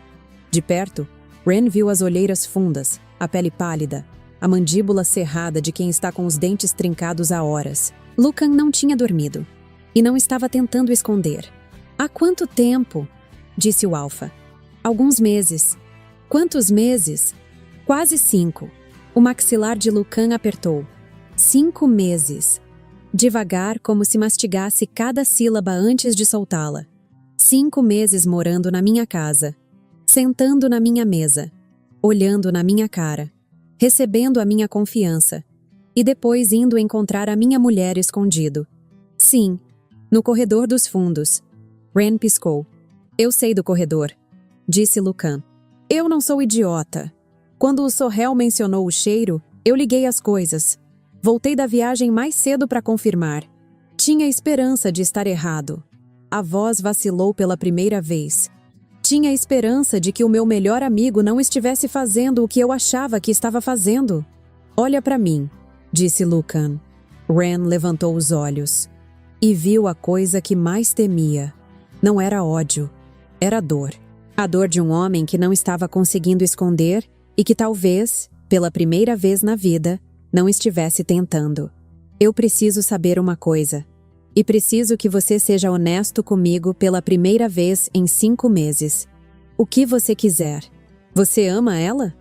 [SPEAKER 1] De perto, Ren viu as olheiras fundas, a pele pálida, a mandíbula cerrada de quem está com os dentes trincados há horas. Lucan não tinha dormido. E não estava tentando esconder. Há quanto tempo? Disse o Alfa. Alguns meses. Quantos meses? Quase 5. O maxilar de Lucan apertou. 5 meses. Devagar, como se mastigasse cada sílaba antes de soltá-la. 5 meses morando na minha casa. Sentando na minha mesa. Olhando na minha cara. Recebendo a minha confiança. E depois indo encontrar a minha mulher escondido. Sim, no corredor dos fundos. Ren piscou. Eu sei do corredor, disse Lucan. Eu não sou idiota. Quando o Sorrel mencionou o cheiro, eu liguei as coisas. Voltei da viagem mais cedo para confirmar. Tinha esperança de estar errado. A voz vacilou pela primeira vez. Tinha esperança de que o meu melhor amigo não estivesse fazendo o que eu achava que estava fazendo. Olha para mim, disse Lucan. Ren levantou os olhos. E viu a coisa que mais temia. Não era ódio, era dor. A dor de um homem que não estava conseguindo esconder e que talvez, pela primeira vez na vida, não estivesse tentando. Eu preciso saber uma coisa. E preciso que você seja honesto comigo pela primeira vez em 5 meses. O que você quiser. Você ama ela?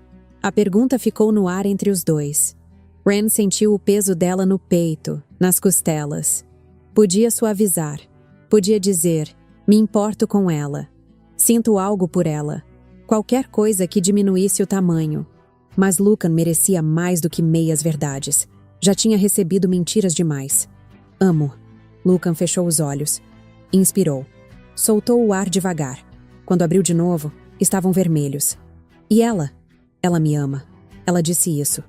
[SPEAKER 1] A pergunta ficou no ar entre os dois. Ren sentiu o peso dela no peito, nas costelas. Podia suavizar. Podia dizer, me importo com ela. Sinto algo por ela. Qualquer coisa que diminuísse o tamanho. Mas Lucan merecia mais do que meias verdades. Já tinha recebido mentiras demais. Amo. Lucan fechou os olhos. Inspirou. Soltou o ar devagar. Quando abriu de novo, estavam vermelhos. E ela? Ela me ama. Ela disse isso.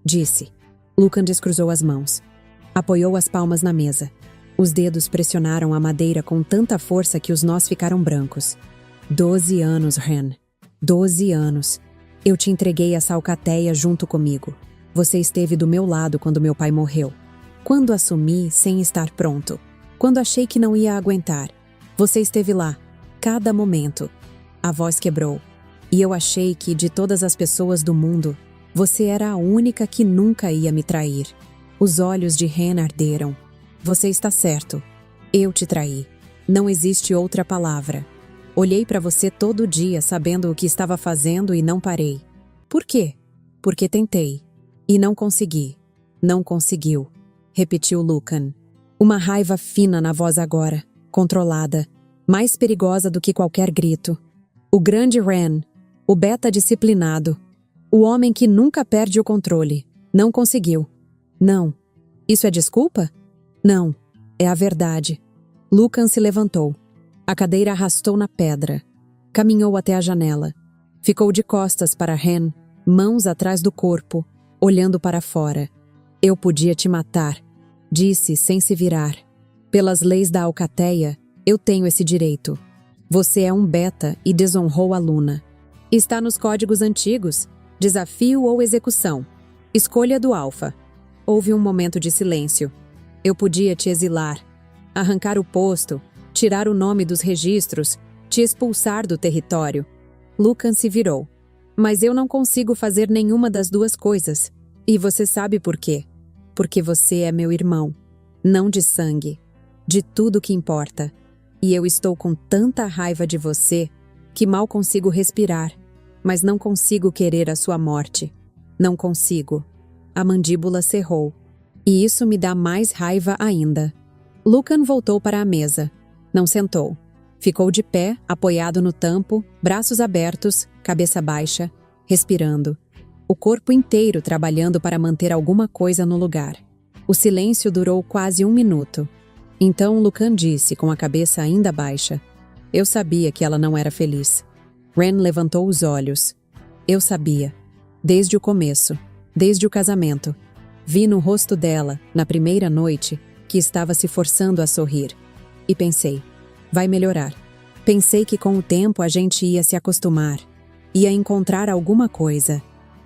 [SPEAKER 1] Disse. Lucan descruzou as mãos. Apoiou as palmas na mesa. Os dedos pressionaram a madeira com tanta força que os nós ficaram brancos. 12 anos, Ren. 12 anos. Eu te entreguei essa alcateia junto comigo. Você esteve do meu lado quando meu pai morreu. Quando assumi sem estar pronto. Quando achei que não ia aguentar. Você esteve lá. Cada momento. A voz quebrou. E eu achei que, de todas as pessoas do mundo, você era a única que nunca ia me trair. Os olhos de Ren arderam. Você está certo. Eu te traí. Não existe outra palavra. Olhei para você todo dia sabendo o que estava fazendo e não parei. Por quê? Porque tentei. E não consegui. Não conseguiu. Repetiu Lucan. Uma raiva fina na voz agora, controlada, mais perigosa do que qualquer grito. O grande Ren, o beta disciplinado, o homem que nunca perde o controle, não conseguiu. Não. Isso é desculpa? Não. É a verdade. Lucan se levantou. A cadeira arrastou na pedra. Caminhou até a janela. Ficou de costas para Ren, mãos atrás do corpo, olhando para fora. Eu podia te matar, disse sem se virar. Pelas leis da alcateia, eu tenho esse direito. Você é um beta e desonrou a Luna. Está nos códigos antigos. Desafio ou execução. Escolha do Alfa. Houve um momento de silêncio. Eu podia te exilar, arrancar o posto, tirar o nome dos registros, te expulsar do território. Lucan se virou. Mas eu não consigo fazer nenhuma das duas coisas. E você sabe por quê? Porque você é meu irmão. Não de sangue. De tudo que importa. E eu estou com tanta raiva de você que mal consigo respirar. mas não consigo querer a sua morte. Não consigo. A mandíbula cerrou. E isso me dá mais raiva ainda. Lucan voltou para a mesa. Não sentou. Ficou de pé, apoiado no tampo, braços abertos, cabeça baixa, respirando. O corpo inteiro trabalhando para manter alguma coisa no lugar. O silêncio durou quase 1 minuto. Então Lucan disse, com a cabeça ainda baixa: Eu sabia que ela não era feliz. Ren levantou os olhos. Eu sabia. Desde o começo. Desde o casamento. Vi no rosto dela, na primeira noite, que estava se forçando a sorrir. E pensei, vai melhorar. Pensei que com o tempo a gente ia se acostumar. Ia encontrar alguma coisa.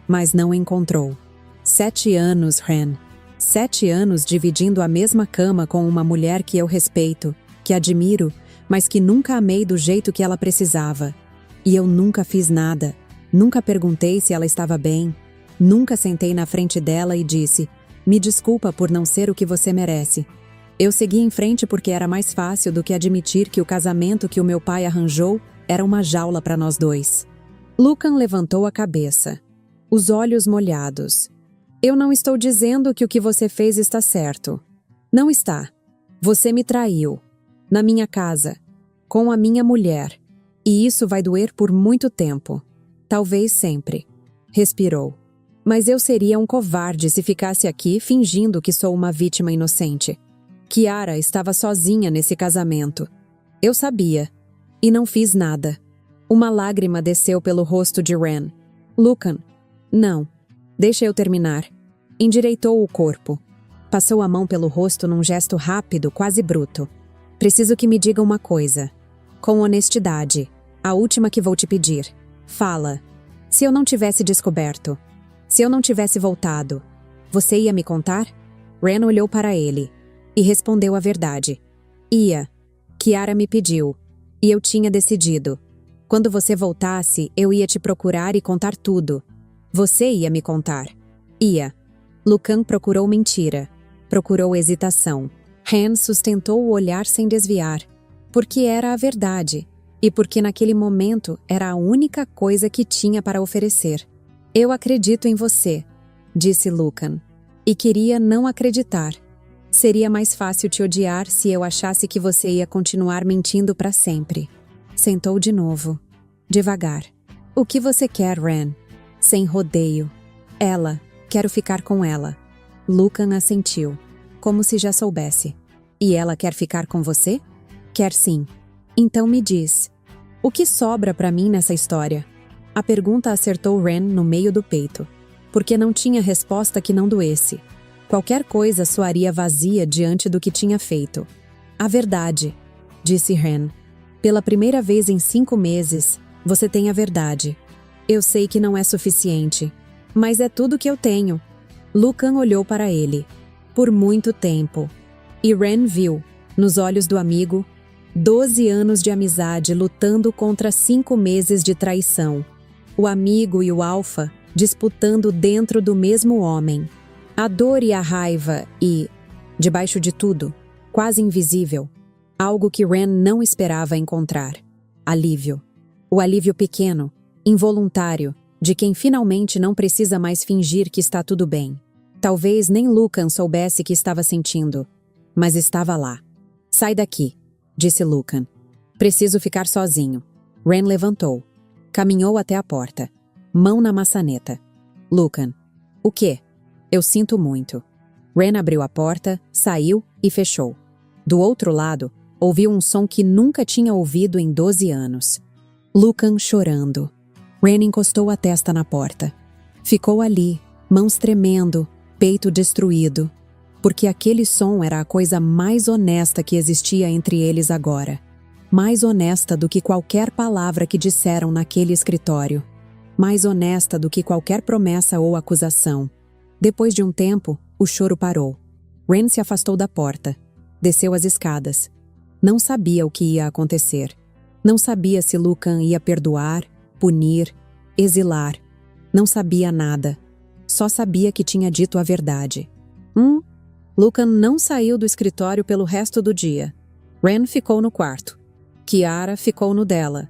[SPEAKER 1] Mas não encontrou. 7 anos, Ren. 7 anos dividindo a mesma cama com uma mulher que eu respeito, que admiro, mas que nunca amei do jeito que ela precisava. E eu nunca fiz nada. Nunca perguntei se ela estava bem. Nunca sentei na frente dela e disse: me desculpa por não ser o que você merece. Eu segui em frente porque era mais fácil do que admitir que o casamento que o meu pai arranjou era uma jaula para nós dois. Lucan levantou a cabeça, os olhos molhados. Eu não estou dizendo que o que você fez está certo. Não está. Você me traiu. Na minha casa. Com a minha mulher. E isso vai doer por muito tempo. Talvez sempre. Respirou. Mas eu seria um covarde se ficasse aqui fingindo que sou uma vítima inocente. Kiara estava sozinha nesse casamento. Eu sabia. E não fiz nada. Uma lágrima desceu pelo rosto de Ren. Lucan. Não. Deixa eu terminar. Endireitou o corpo. Passou a mão pelo rosto num gesto rápido, quase bruto. Preciso que me diga uma coisa. Com honestidade. A última que vou te pedir. Fala. Se eu não tivesse descoberto. Se eu não tivesse voltado. Você ia me contar? Ren olhou para ele. E respondeu a verdade. Ia. Kiara me pediu. E eu tinha decidido. Quando você voltasse, eu ia te procurar e contar tudo. Você ia me contar. Ia. Lucan procurou mentira. Procurou hesitação. Ren sustentou o olhar sem desviar. Porque era a verdade. E porque naquele momento era a única coisa que tinha para oferecer. Eu acredito em você, disse Lucan. E queria não acreditar. Seria mais fácil te odiar se eu achasse que você ia continuar mentindo para sempre. Sentou de novo. Devagar. O que você quer, Ren? Sem rodeio. Ela. Quero ficar com ela. Lucan assentiu. Como se já soubesse. E ela quer ficar com você? Quer sim. Então me diz. O que sobra para mim nessa história? A pergunta acertou Ren no meio do peito. Porque não tinha resposta que não doesse. Qualquer coisa soaria vazia diante do que tinha feito. A verdade, disse Ren. Pela primeira vez em 5 meses, você tem a verdade. Eu sei que não é suficiente, mas é tudo que eu tenho. Lucan olhou para ele. Por muito tempo. E Ren viu, nos olhos do amigo, 12 anos de amizade lutando contra 5 meses de traição. O amigo e o alfa disputando dentro do mesmo homem. A dor e a raiva e, debaixo de tudo, quase invisível, algo que Ren não esperava encontrar. Alívio. O alívio pequeno, involuntário, de quem finalmente não precisa mais fingir que está tudo bem. Talvez nem Lucan soubesse que estava sentindo, mas estava lá. Sai daqui, disse Lucan. Preciso ficar sozinho. Ren levantou. Caminhou até a porta. Mão na maçaneta. Lucan. O quê? Eu sinto muito. Ren abriu a porta, saiu e fechou. Do outro lado, ouviu um som que nunca tinha ouvido em 12 anos. Lucan chorando. Ren encostou a testa na porta. Ficou ali, mãos tremendo, peito destruído. Porque aquele som era a coisa mais honesta que existia entre eles agora. Mais honesta do que qualquer palavra que disseram naquele escritório. Mais honesta do que qualquer promessa ou acusação. Depois de um tempo, o choro parou. Ren se afastou da porta. Desceu as escadas. Não sabia o que ia acontecer. Não sabia se Lucan ia perdoar, punir, exilar. Não sabia nada. Só sabia que tinha dito a verdade. Lucan não saiu do escritório pelo resto do dia. Ren ficou no quarto. Kiara ficou no dela.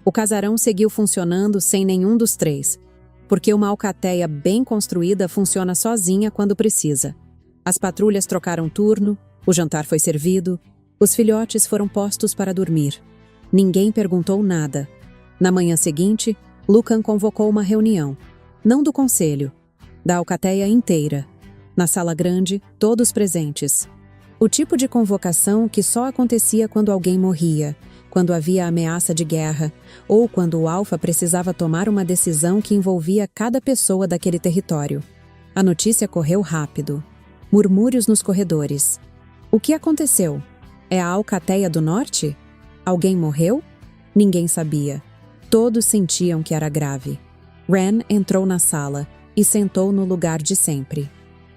[SPEAKER 1] O casarão seguiu funcionando sem nenhum dos três, porque uma alcateia bem construída funciona sozinha quando precisa. As patrulhas trocaram turno, o jantar foi servido, os filhotes foram postos para dormir. Ninguém perguntou nada. Na manhã seguinte, Lucan convocou uma reunião, não do conselho, da alcateia inteira. Na sala grande, todos presentes. O tipo de convocação que só acontecia quando alguém morria, quando havia ameaça de guerra, ou quando o Alfa precisava tomar uma decisão que envolvia cada pessoa daquele território. A notícia correu rápido. Murmúrios nos corredores. O que aconteceu? É a Alcateia do Norte? Alguém morreu? Ninguém sabia. Todos sentiam que era grave. Ren entrou na sala e sentou no lugar de sempre,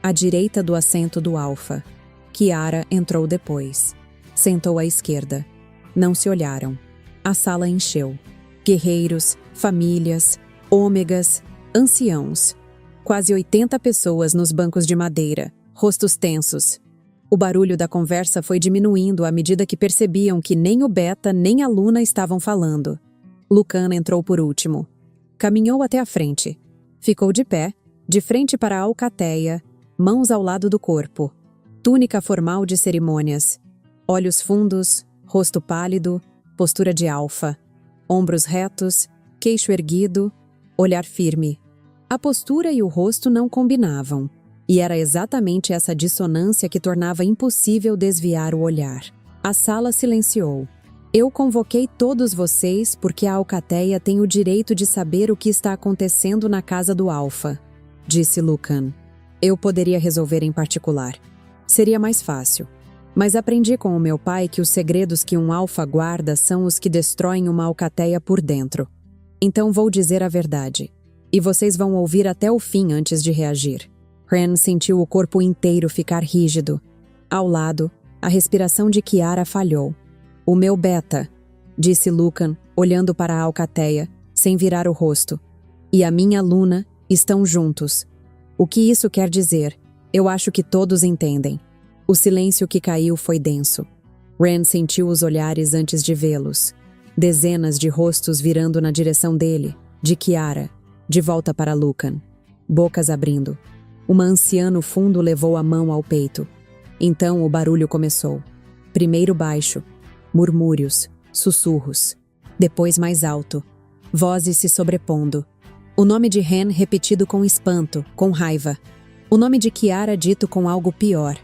[SPEAKER 1] à direita do assento do Alfa. Kiara entrou depois. Sentou à esquerda. Não se olharam. A sala encheu. Guerreiros, famílias, ômegas, anciãos. Quase 80 pessoas nos bancos de madeira, rostos tensos. O barulho da conversa foi diminuindo à medida que percebiam que nem o Beta nem a Luna estavam falando. Lucan entrou por último. Caminhou até a frente. Ficou de pé, de frente para a alcateia, mãos ao lado do corpo. Túnica formal de cerimônias. Olhos fundos, rosto pálido, postura de alfa. Ombros retos, queixo erguido, olhar firme. A postura e o rosto não combinavam, e era exatamente essa dissonância que tornava impossível desviar o olhar. A sala silenciou. Eu convoquei todos vocês porque a alcateia tem o direito de saber o que está acontecendo na casa do Alfa, disse Lucan. Eu poderia resolver em particular. Seria mais fácil. Mas aprendi com o meu pai que os segredos que um alfa guarda são os que destroem uma alcateia por dentro. Então vou dizer a verdade. E vocês vão ouvir até o fim antes de reagir. Ren sentiu o corpo inteiro ficar rígido. Ao lado, a respiração de Kiara falhou. O meu Beta, disse Lucan, olhando para a alcateia, sem virar o rosto. E a minha Luna estão juntos. O que isso quer dizer? Eu acho que todos entendem. O silêncio que caiu foi denso. Ren sentiu os olhares antes de vê-los. Dezenas de rostos virando na direção dele, de Kiara, de volta para Lucan. Bocas abrindo. Uma anciã no fundo levou a mão ao peito. Então o barulho começou. Primeiro baixo. Murmúrios, sussurros. Depois mais alto. Vozes se sobrepondo. O nome de Ren repetido com espanto, com raiva. O nome de Kiara dito com algo pior.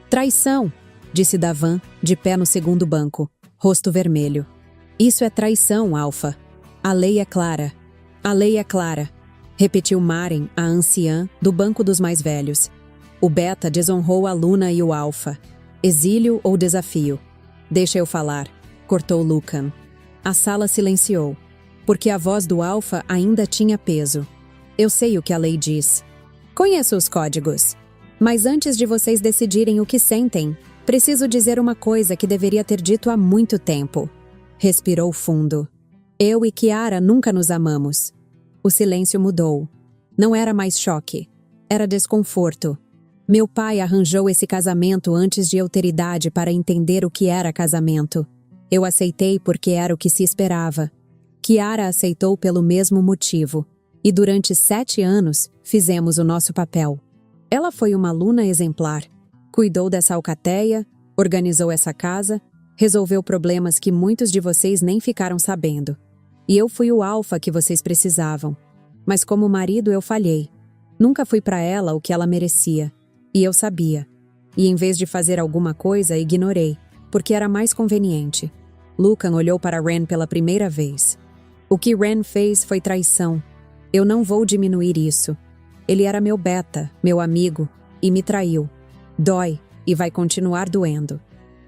[SPEAKER 1] Traição, disse Davan, de pé no segundo banco, rosto vermelho. Isso é traição, Alfa. A lei é clara. A lei é clara, repetiu Maren, a anciã, do banco dos mais velhos. O Beta desonrou a Luna e o Alfa. Exílio ou desafio? Deixa eu falar, cortou Lucan. A sala silenciou, porque a voz do Alfa ainda tinha peso. Eu sei o que a lei diz. Conheço os códigos. Mas antes de vocês decidirem o que sentem, preciso dizer uma coisa que deveria ter dito há muito tempo. Respirou fundo. Eu e Kiara nunca nos amamos. O silêncio mudou. Não era mais choque. Era desconforto. Meu pai arranjou esse casamento antes de eu ter idade para entender o que era casamento. Eu aceitei porque era o que se esperava. Kiara aceitou pelo mesmo motivo. E durante 7 anos, fizemos o nosso papel. Ela foi uma Luna exemplar. Cuidou dessa alcateia, organizou essa casa, resolveu problemas que muitos de vocês nem ficaram sabendo. E eu fui o Alfa que vocês precisavam. Mas como marido eu falhei. Nunca fui para ela o que ela merecia. E eu sabia. E em vez de fazer alguma coisa, ignorei, porque era mais conveniente. Lucan olhou para Ren pela primeira vez. O que Ren fez foi traição. Eu não vou diminuir isso. Ele era meu Beta, meu amigo, e me traiu. Dói, e vai continuar doendo.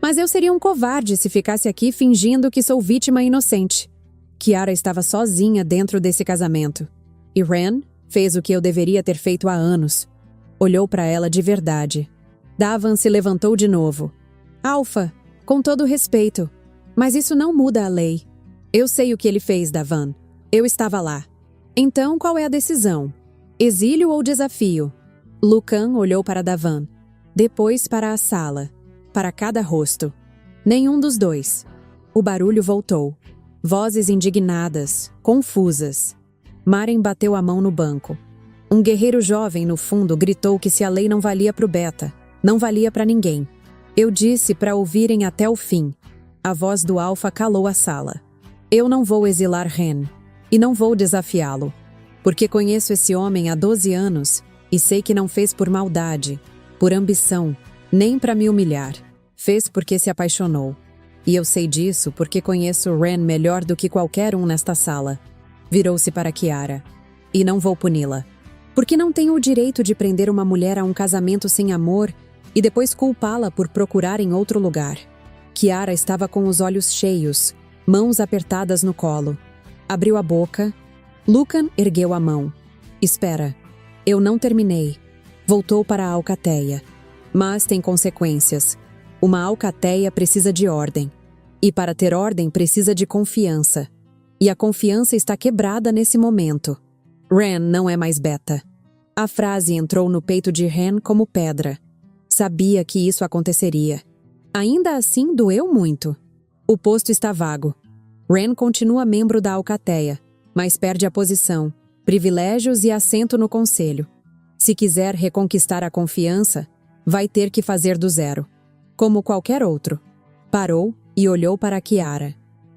[SPEAKER 1] Mas eu seria um covarde se ficasse aqui fingindo que sou vítima inocente. Kiara estava sozinha dentro desse casamento. E Ren fez o que eu deveria ter feito há anos. Olhou para ela de verdade. Davan se levantou de novo. Alfa, com todo respeito, mas isso não muda a lei. Eu sei o que ele fez, Davan. Eu estava lá. Então, qual é a decisão? Exílio ou desafio? Lucan olhou para Davan. Depois para a sala. Para cada rosto. Nenhum dos dois. O barulho voltou. Vozes indignadas, confusas. Maren bateu a mão no banco. Um guerreiro jovem no fundo gritou que se a lei não valia para o Beta, não valia para ninguém. Eu disse para ouvirem até o fim. A voz do Alfa calou a sala. Eu não vou exilar Ren. E não vou desafiá-lo. Porque conheço esse homem há 12 anos e sei que não fez por maldade, por ambição, nem para me humilhar. Fez porque se apaixonou. E eu sei disso porque conheço Ren melhor do que qualquer um nesta sala. Virou-se para Kiara. E não vou puni-la. Porque não tenho o direito de prender uma mulher a um casamento sem amor e depois culpá-la por procurar em outro lugar. Kiara estava com os olhos cheios, mãos apertadas no colo. Abriu a boca. Lucan ergueu a mão. Espera. Eu não terminei. Voltou para a alcateia. Mas tem consequências. Uma alcateia precisa de ordem. E para ter ordem precisa de confiança. E a confiança está quebrada nesse momento. Ren não é mais Beta. A frase entrou no peito de Ren como pedra. Sabia que isso aconteceria. Ainda assim, doeu muito. O posto está vago. Ren continua membro da alcateia, mas perde a posição, privilégios e assento no conselho. Se quiser reconquistar a confiança, vai ter que fazer do zero. Como qualquer outro. Parou e olhou para Kiara.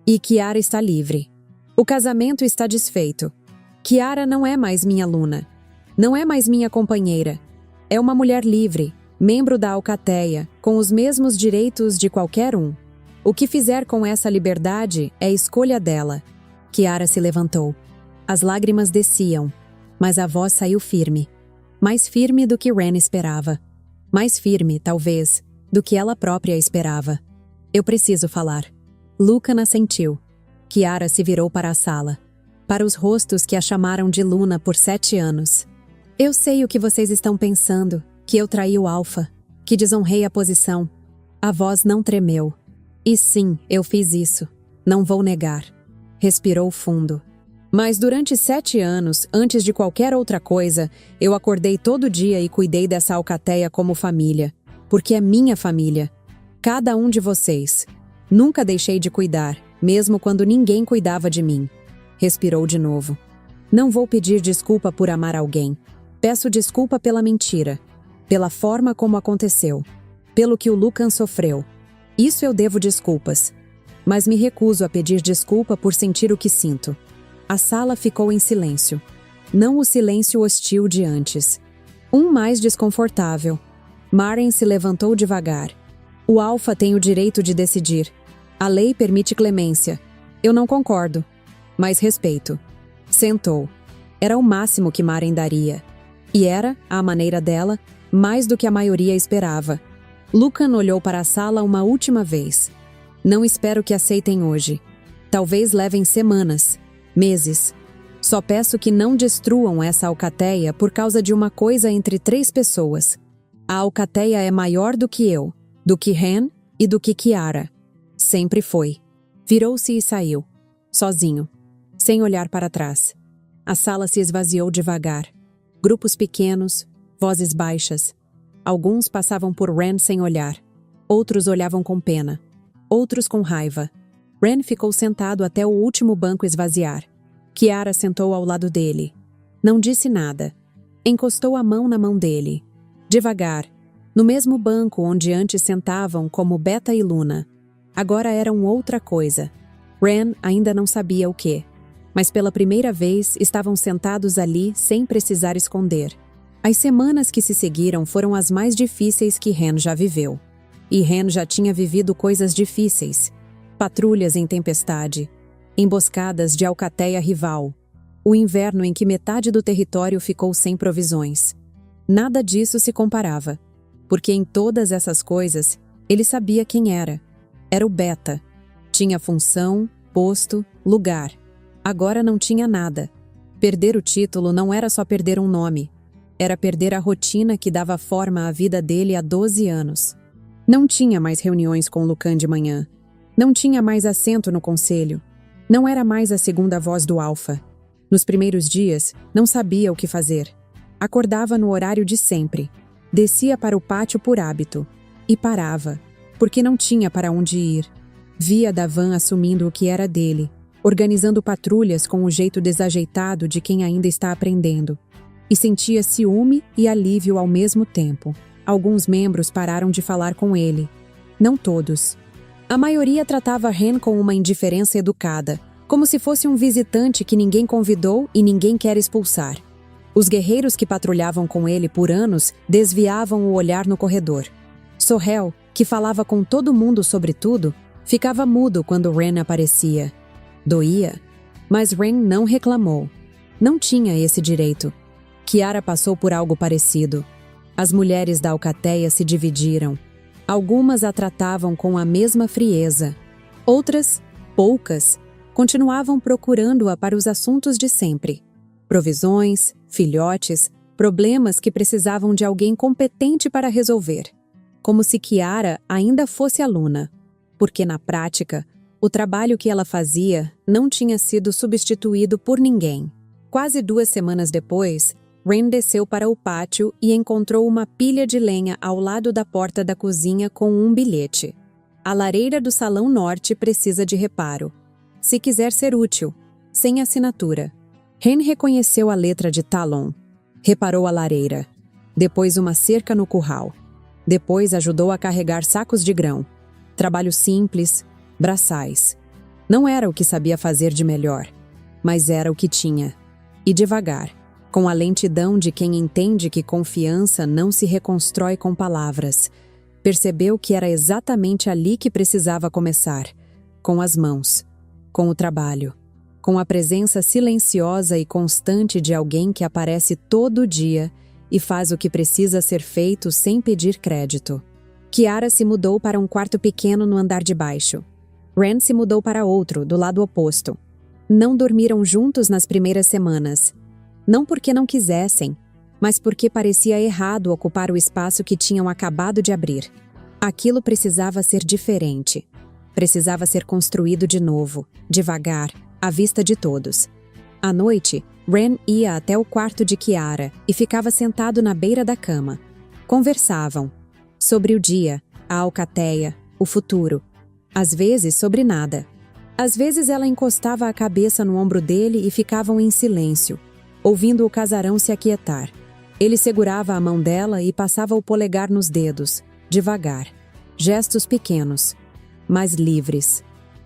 [SPEAKER 1] E Kiara está livre. O casamento está desfeito. Kiara não é mais minha aluna. Não é mais minha companheira. É uma mulher livre, membro da alcateia, com os mesmos direitos de qualquer um. O que fizer com essa liberdade é escolha dela. Kiara se levantou. As lágrimas desciam, mas a voz saiu firme. Mais firme do que Ren esperava. Mais firme, talvez, do que ela própria esperava. Eu preciso falar. Lucan assentiu. Kiara se virou para a sala. Para os rostos que a chamaram de Luna por 7 anos. Eu sei o que vocês estão pensando, que eu traí o Alfa, que desonrei a posição. A voz não tremeu. E sim, eu fiz isso. Não vou negar. Respirou fundo. Mas durante 7 anos, antes de qualquer outra coisa, eu acordei todo dia e cuidei dessa alcateia como família. Porque é minha família. Cada um de vocês. Nunca deixei de cuidar, mesmo quando ninguém cuidava de mim. Respirou de novo. Não vou pedir desculpa por amar alguém. Peço desculpa pela mentira. Pela forma como aconteceu. Pelo que o Lucan sofreu. Isso eu devo desculpas. Mas me recuso a pedir desculpa por sentir o que sinto. A sala ficou em silêncio. Não o silêncio hostil de antes. Um mais desconfortável. Maren se levantou devagar. O Alfa tem o direito de decidir. A lei permite clemência. Eu não concordo. Mas respeito. Sentou. Era o máximo que Maren daria. E era, à maneira dela, mais do que a maioria esperava. Lucan olhou para a sala uma última vez. Não espero que aceitem hoje. Talvez levem semanas, meses. Só peço que não destruam essa alcateia por causa de uma coisa entre 3 pessoas. A alcateia é maior do que eu, do que Ren e do que Kiara. Sempre foi. Virou-se e saiu. Sozinho. Sem olhar para trás. A sala se esvaziou devagar. Grupos pequenos, vozes baixas. Alguns passavam por Ren sem olhar. Outros olhavam com pena. Outros com raiva. Ren ficou sentado até o último banco esvaziar. Kiara sentou ao lado dele. Não disse nada. Encostou a mão na mão dele. Devagar. No mesmo banco onde antes sentavam como Beta e Luna. Agora eram outra coisa. Ren ainda não sabia o quê. Mas pela primeira vez estavam sentados ali sem precisar esconder. As semanas que se seguiram foram as mais difíceis que Ren já viveu. E Ren já tinha vivido coisas difíceis. Patrulhas em tempestade. Emboscadas de alcateia rival. O inverno em que metade do território ficou sem provisões. Nada disso se comparava. Porque em todas essas coisas, ele sabia quem era. Era o Beta. Tinha função, posto, lugar. Agora não tinha nada. Perder o título não era só perder um nome. Era perder a rotina que dava forma à vida dele há 12 anos. Não tinha mais reuniões com Lucan de manhã. Não tinha mais assento no conselho. Não era mais a segunda voz do Alfa. Nos primeiros dias, não sabia o que fazer. Acordava no horário de sempre. Descia para o pátio por hábito. E parava, porque não tinha para onde ir. Via Davan assumindo o que era dele. organizando patrulhas com o jeito desajeitado de quem ainda está aprendendo. E sentia ciúme e alívio ao mesmo tempo. Alguns membros pararam de falar com ele. Não todos. A maioria tratava Ren com uma indiferença educada, como se fosse um visitante que ninguém convidou e ninguém quer expulsar. Os guerreiros que patrulhavam com ele por anos desviavam o olhar no corredor. Sohel, que falava com todo mundo sobre tudo, ficava mudo quando Ren aparecia. Doía, mas Ren não reclamou. Não tinha esse direito. Kiara passou por algo parecido. As mulheres da alcateia se dividiram. Algumas a tratavam com a mesma frieza. Outras, poucas, continuavam procurando-a para os assuntos de sempre. Provisões, filhotes, problemas que precisavam de alguém competente para resolver. Como se Kiara ainda fosse aluna. Porque na prática, o trabalho que ela fazia não tinha sido substituído por ninguém. Quase 2 semanas depois, Ren desceu para o pátio e encontrou uma pilha de lenha ao lado da porta da cozinha com um bilhete. A lareira do salão norte precisa de reparo. Se quiser ser útil, sem assinatura. Ren reconheceu a letra de Talon. Reparou a lareira. Depois uma cerca no curral. Depois ajudou a carregar sacos de grão. Trabalho simples, braçais. Não era o que sabia fazer de melhor, mas era o que tinha. E devagar, com a lentidão de quem entende que confiança não se reconstrói com palavras, percebeu que era exatamente ali que precisava começar, com as mãos, com o trabalho, com a presença silenciosa e constante de alguém que aparece todo dia e faz o que precisa ser feito sem pedir crédito. Kiara se mudou para um quarto pequeno no andar de baixo. Ren se mudou para outro, do lado oposto. Não dormiram juntos nas primeiras semanas. Não porque não quisessem, mas porque parecia errado ocupar o espaço que tinham acabado de abrir. Aquilo precisava ser diferente. Precisava ser construído de novo, devagar, à vista de todos. À noite, Ren ia até o quarto de Kiara e ficava sentado na beira da cama. Conversavam. Sobre o dia, a alcateia, o futuro. Às vezes, sobre nada. Às vezes ela encostava a cabeça no ombro dele e ficavam em silêncio, ouvindo o casarão se aquietar. Ele segurava a mão dela e passava o polegar nos dedos, devagar. Gestos pequenos, mas livres.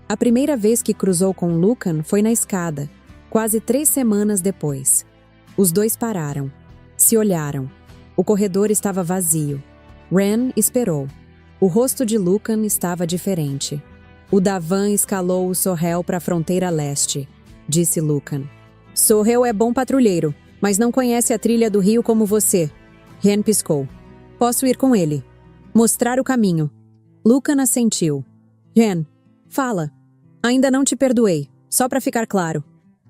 [SPEAKER 1] A primeira vez que cruzou com Lucan foi na escada, quase 3 semanas depois. Os dois pararam. Se olharam. O corredor estava vazio. Ren esperou. O rosto de Lucan estava diferente. O Davan escalou o Sohel para a fronteira leste, disse Lucan. Sohel é bom patrulheiro, mas não conhece a trilha do rio como você. Ren piscou. Posso ir com ele. Mostrar o caminho. Lucan assentiu. Ren, fala. Ainda não te perdoei, só para ficar claro.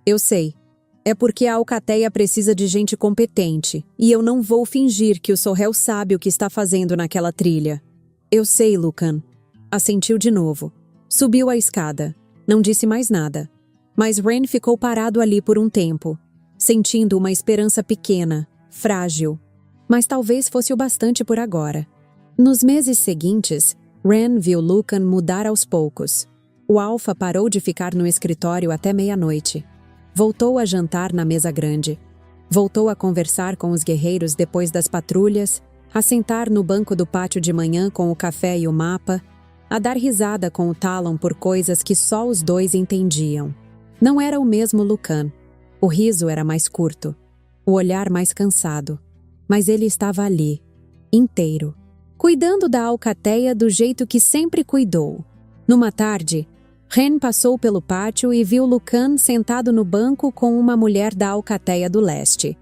[SPEAKER 1] Eu sei. É porque a alcateia precisa de gente competente, e eu não vou fingir que o Sohel sabe o que está fazendo naquela trilha. Eu sei, Lucan. Assentiu de novo. Subiu a escada. Não disse mais nada. Mas Ren ficou parado ali por um tempo, sentindo uma esperança pequena, frágil. Mas talvez fosse o bastante por agora. Nos meses seguintes, Ren viu Lucan mudar aos poucos. O Alfa parou de ficar no escritório até meia-noite. Voltou a jantar na mesa grande. Voltou a conversar com os guerreiros depois das patrulhas, a sentar no banco do pátio de manhã com o café e o mapa, a dar risada com o Talon por coisas que só os dois entendiam. Não era o mesmo Lucan. O riso era mais curto, o olhar mais cansado. Mas ele estava ali, inteiro, cuidando da alcateia do jeito que sempre cuidou. Numa tarde, Ren passou pelo pátio e viu Lucan sentado no banco com uma mulher da alcateia do leste,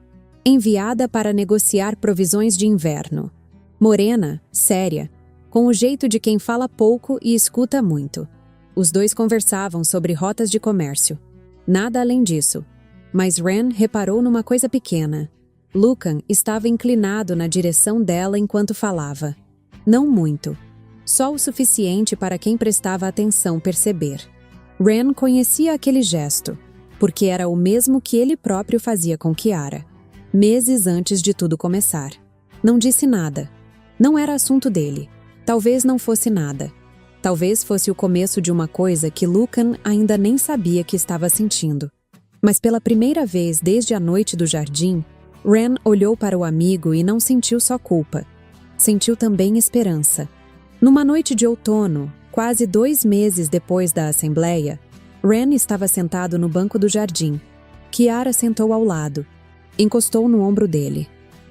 [SPEAKER 1] enviada para negociar provisões de inverno. Morena, séria, com o jeito de quem fala pouco e escuta muito. Os dois conversavam sobre rotas de comércio. Nada além disso. Mas Ren reparou numa coisa pequena. Lucan estava inclinado na direção dela enquanto falava. Não muito. Só o suficiente para quem prestava atenção perceber. Ren conhecia aquele gesto, porque era o mesmo que ele próprio fazia com Kiara, meses antes de tudo começar. Não disse nada. Não era assunto dele. Talvez não fosse nada. Talvez fosse o começo de uma coisa que Lucan ainda nem sabia que estava sentindo. Mas pela primeira vez desde a noite do jardim, Ren olhou para o amigo e não sentiu só culpa. Sentiu também esperança. Numa noite de outono, quase 2 meses depois da assembleia, Ren estava sentado no banco do jardim. Kiara sentou ao lado. Encostou no ombro dele.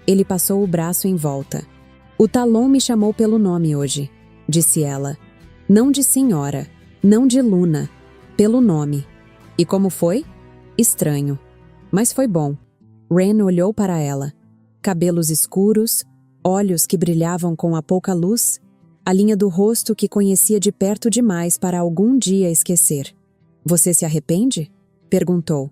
[SPEAKER 1] Ele passou o braço em volta. "O Talon me chamou pelo nome hoje", disse ela. "Não de senhora, não de Luna, pelo nome." "E como foi?" "Estranho, mas foi bom." Ren olhou para ela. Cabelos escuros, olhos que brilhavam com a pouca luz, a linha do rosto que conhecia de perto demais para algum dia esquecer. "Você se arrepende?" perguntou.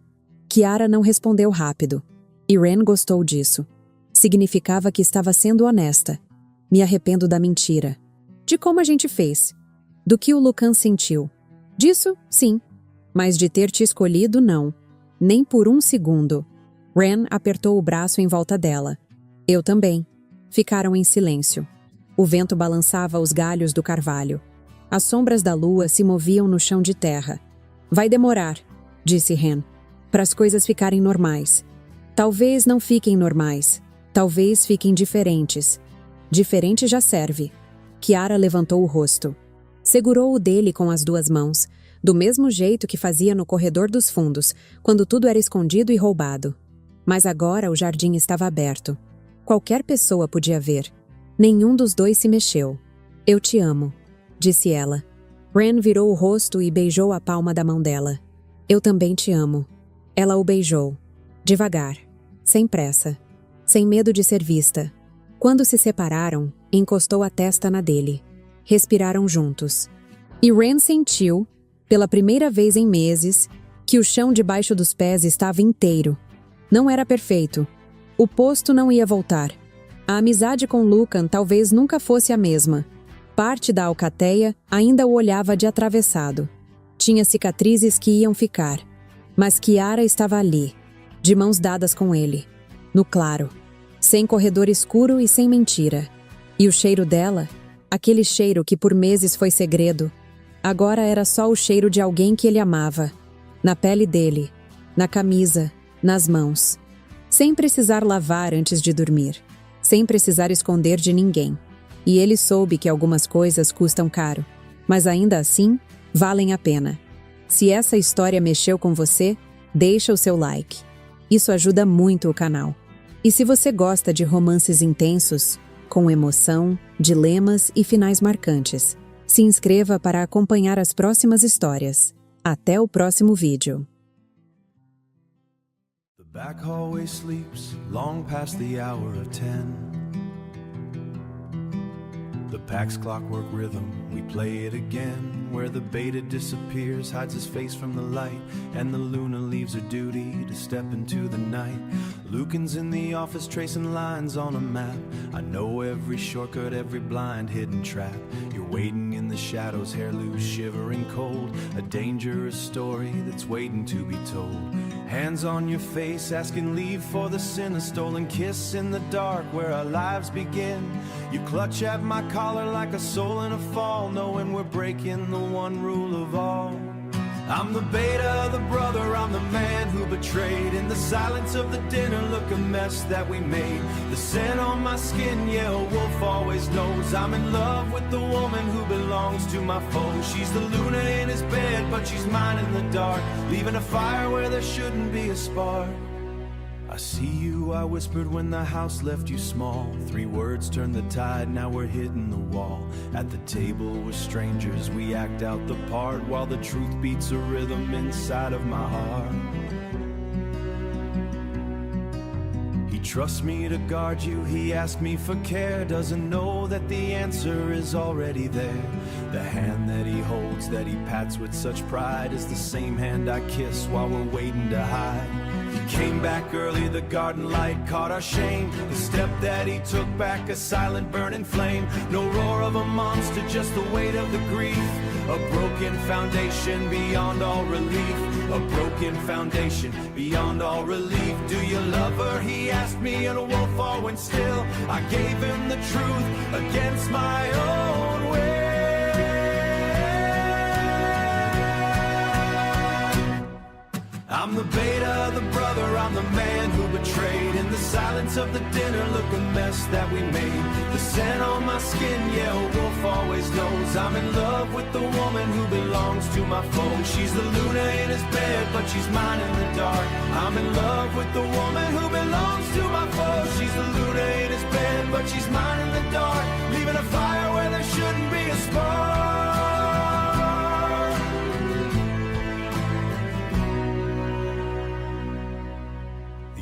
[SPEAKER 1] Kiara não respondeu rápido. E Ren gostou disso. Significava que estava sendo honesta. "Me arrependo da mentira." "De como a gente fez." "Do que o Lucan sentiu." "Disso, sim. Mas de ter te escolhido, não. Nem por um segundo." Ren apertou o braço em volta dela. "Eu também." Ficaram em silêncio. O vento balançava os galhos do carvalho. As sombras da lua se moviam no chão de terra. "Vai demorar", disse Ren, "para as coisas ficarem normais." "Talvez não fiquem normais. Talvez fiquem diferentes." "Diferente já serve." Kiara levantou o rosto. Segurou o dele com as 2 mãos, do mesmo jeito que fazia no corredor dos fundos, quando tudo era escondido e roubado. Mas agora o jardim estava aberto. Qualquer pessoa podia ver. Nenhum dos 2 se mexeu. "Eu te amo", disse ela. Ren virou o rosto e beijou a palma da mão dela. "Eu também te amo." Ela o beijou. Devagar, sem pressa, sem medo de ser vista. Quando se separaram, encostou a testa na dele. Respiraram juntos. E Ren sentiu, pela primeira vez em meses, que o chão debaixo dos pés estava inteiro. Não era perfeito. O posto não ia voltar. A amizade com Lucan talvez nunca fosse a mesma. Parte da alcateia ainda o olhava de atravessado. Tinha cicatrizes que iam ficar. Mas Kiara estava ali, de mãos dadas com ele, no claro, sem corredor escuro e sem mentira. E o cheiro dela, aquele cheiro que por meses foi segredo, agora era só o cheiro de alguém que ele amava, na pele dele, na camisa, nas mãos. Sem precisar lavar antes de dormir, sem precisar esconder de ninguém. E ele soube que algumas coisas custam caro, mas ainda assim, valem a pena. Se essa história mexeu com você, deixa o seu like. Isso ajuda muito o canal. E se você gosta de romances intensos, com emoção, dilemas e finais marcantes, se inscreva para acompanhar as próximas histórias. Até o próximo vídeo.
[SPEAKER 2] The back hallway sleeps long past the hour of 10. The pack's clockwork rhythm, we play it again, where the beta disappears, hides his face from the light, and the Luna leaves her duty to step into the night. Lucan's in the office tracing lines on a map. I know every shortcut, every blind hidden trap. You're waiting in the shadows, hair loose, shivering cold, a dangerous story that's waiting to be told. Hands on your face, asking leave for the sin, a stolen kiss in the dark where our lives begin. You clutch at my collar like a soul in a fall, knowing we're breaking the one rule of all. I'm the beta, the brother, I'm the man who betrayed. In the silence of the dinner, look a mess that we made. The scent on my skin, yeah, a wolf always knows. I'm in love with the woman who belongs to my foe. She's the Luna in his bed, but she's mine in the dark, leaving a fire where there shouldn't be a spark. I see you, I whispered when the house left you small. 3 words turned the tide, now we're hitting the wall. At the table with strangers, we act out the part, while the truth beats a rhythm inside of my heart. He trusts me to guard you, he asks me for care, doesn't know that the answer is already there. The hand that he holds, that he pats with such pride, is the same hand I kiss while we're waiting to hide. He came back early, the garden light caught our shame. The step that he took back, a silent burning flame. No roar of a monster, just the weight of the grief. A broken foundation beyond all relief. A broken foundation beyond all relief. Do you love her? He asked me, and a wolf all went still. I gave him the truth against my own will. I'm the beta, the brother, I'm the man who betrayed. In the silence of the dinner, look a mess that we made. The scent on my skin, yeah, a wolf always knows. I'm in love with the woman who belongs to my foe. She's the Luna in his bed, but she's mine in the dark. I'm in love with the woman who belongs to my foe. She's the Luna in his bed, but she's mine in the dark. Leaving a fire where there shouldn't be a spark.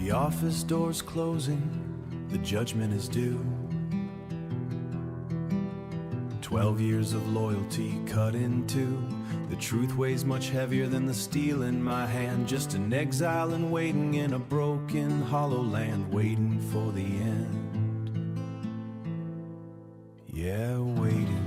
[SPEAKER 2] The office door's closing, the judgment is due. 12 years of loyalty cut in two. The truth weighs much heavier than the steel in my hand. Just an exile and waiting in a broken, hollow land, waiting for the end. Yeah, waiting.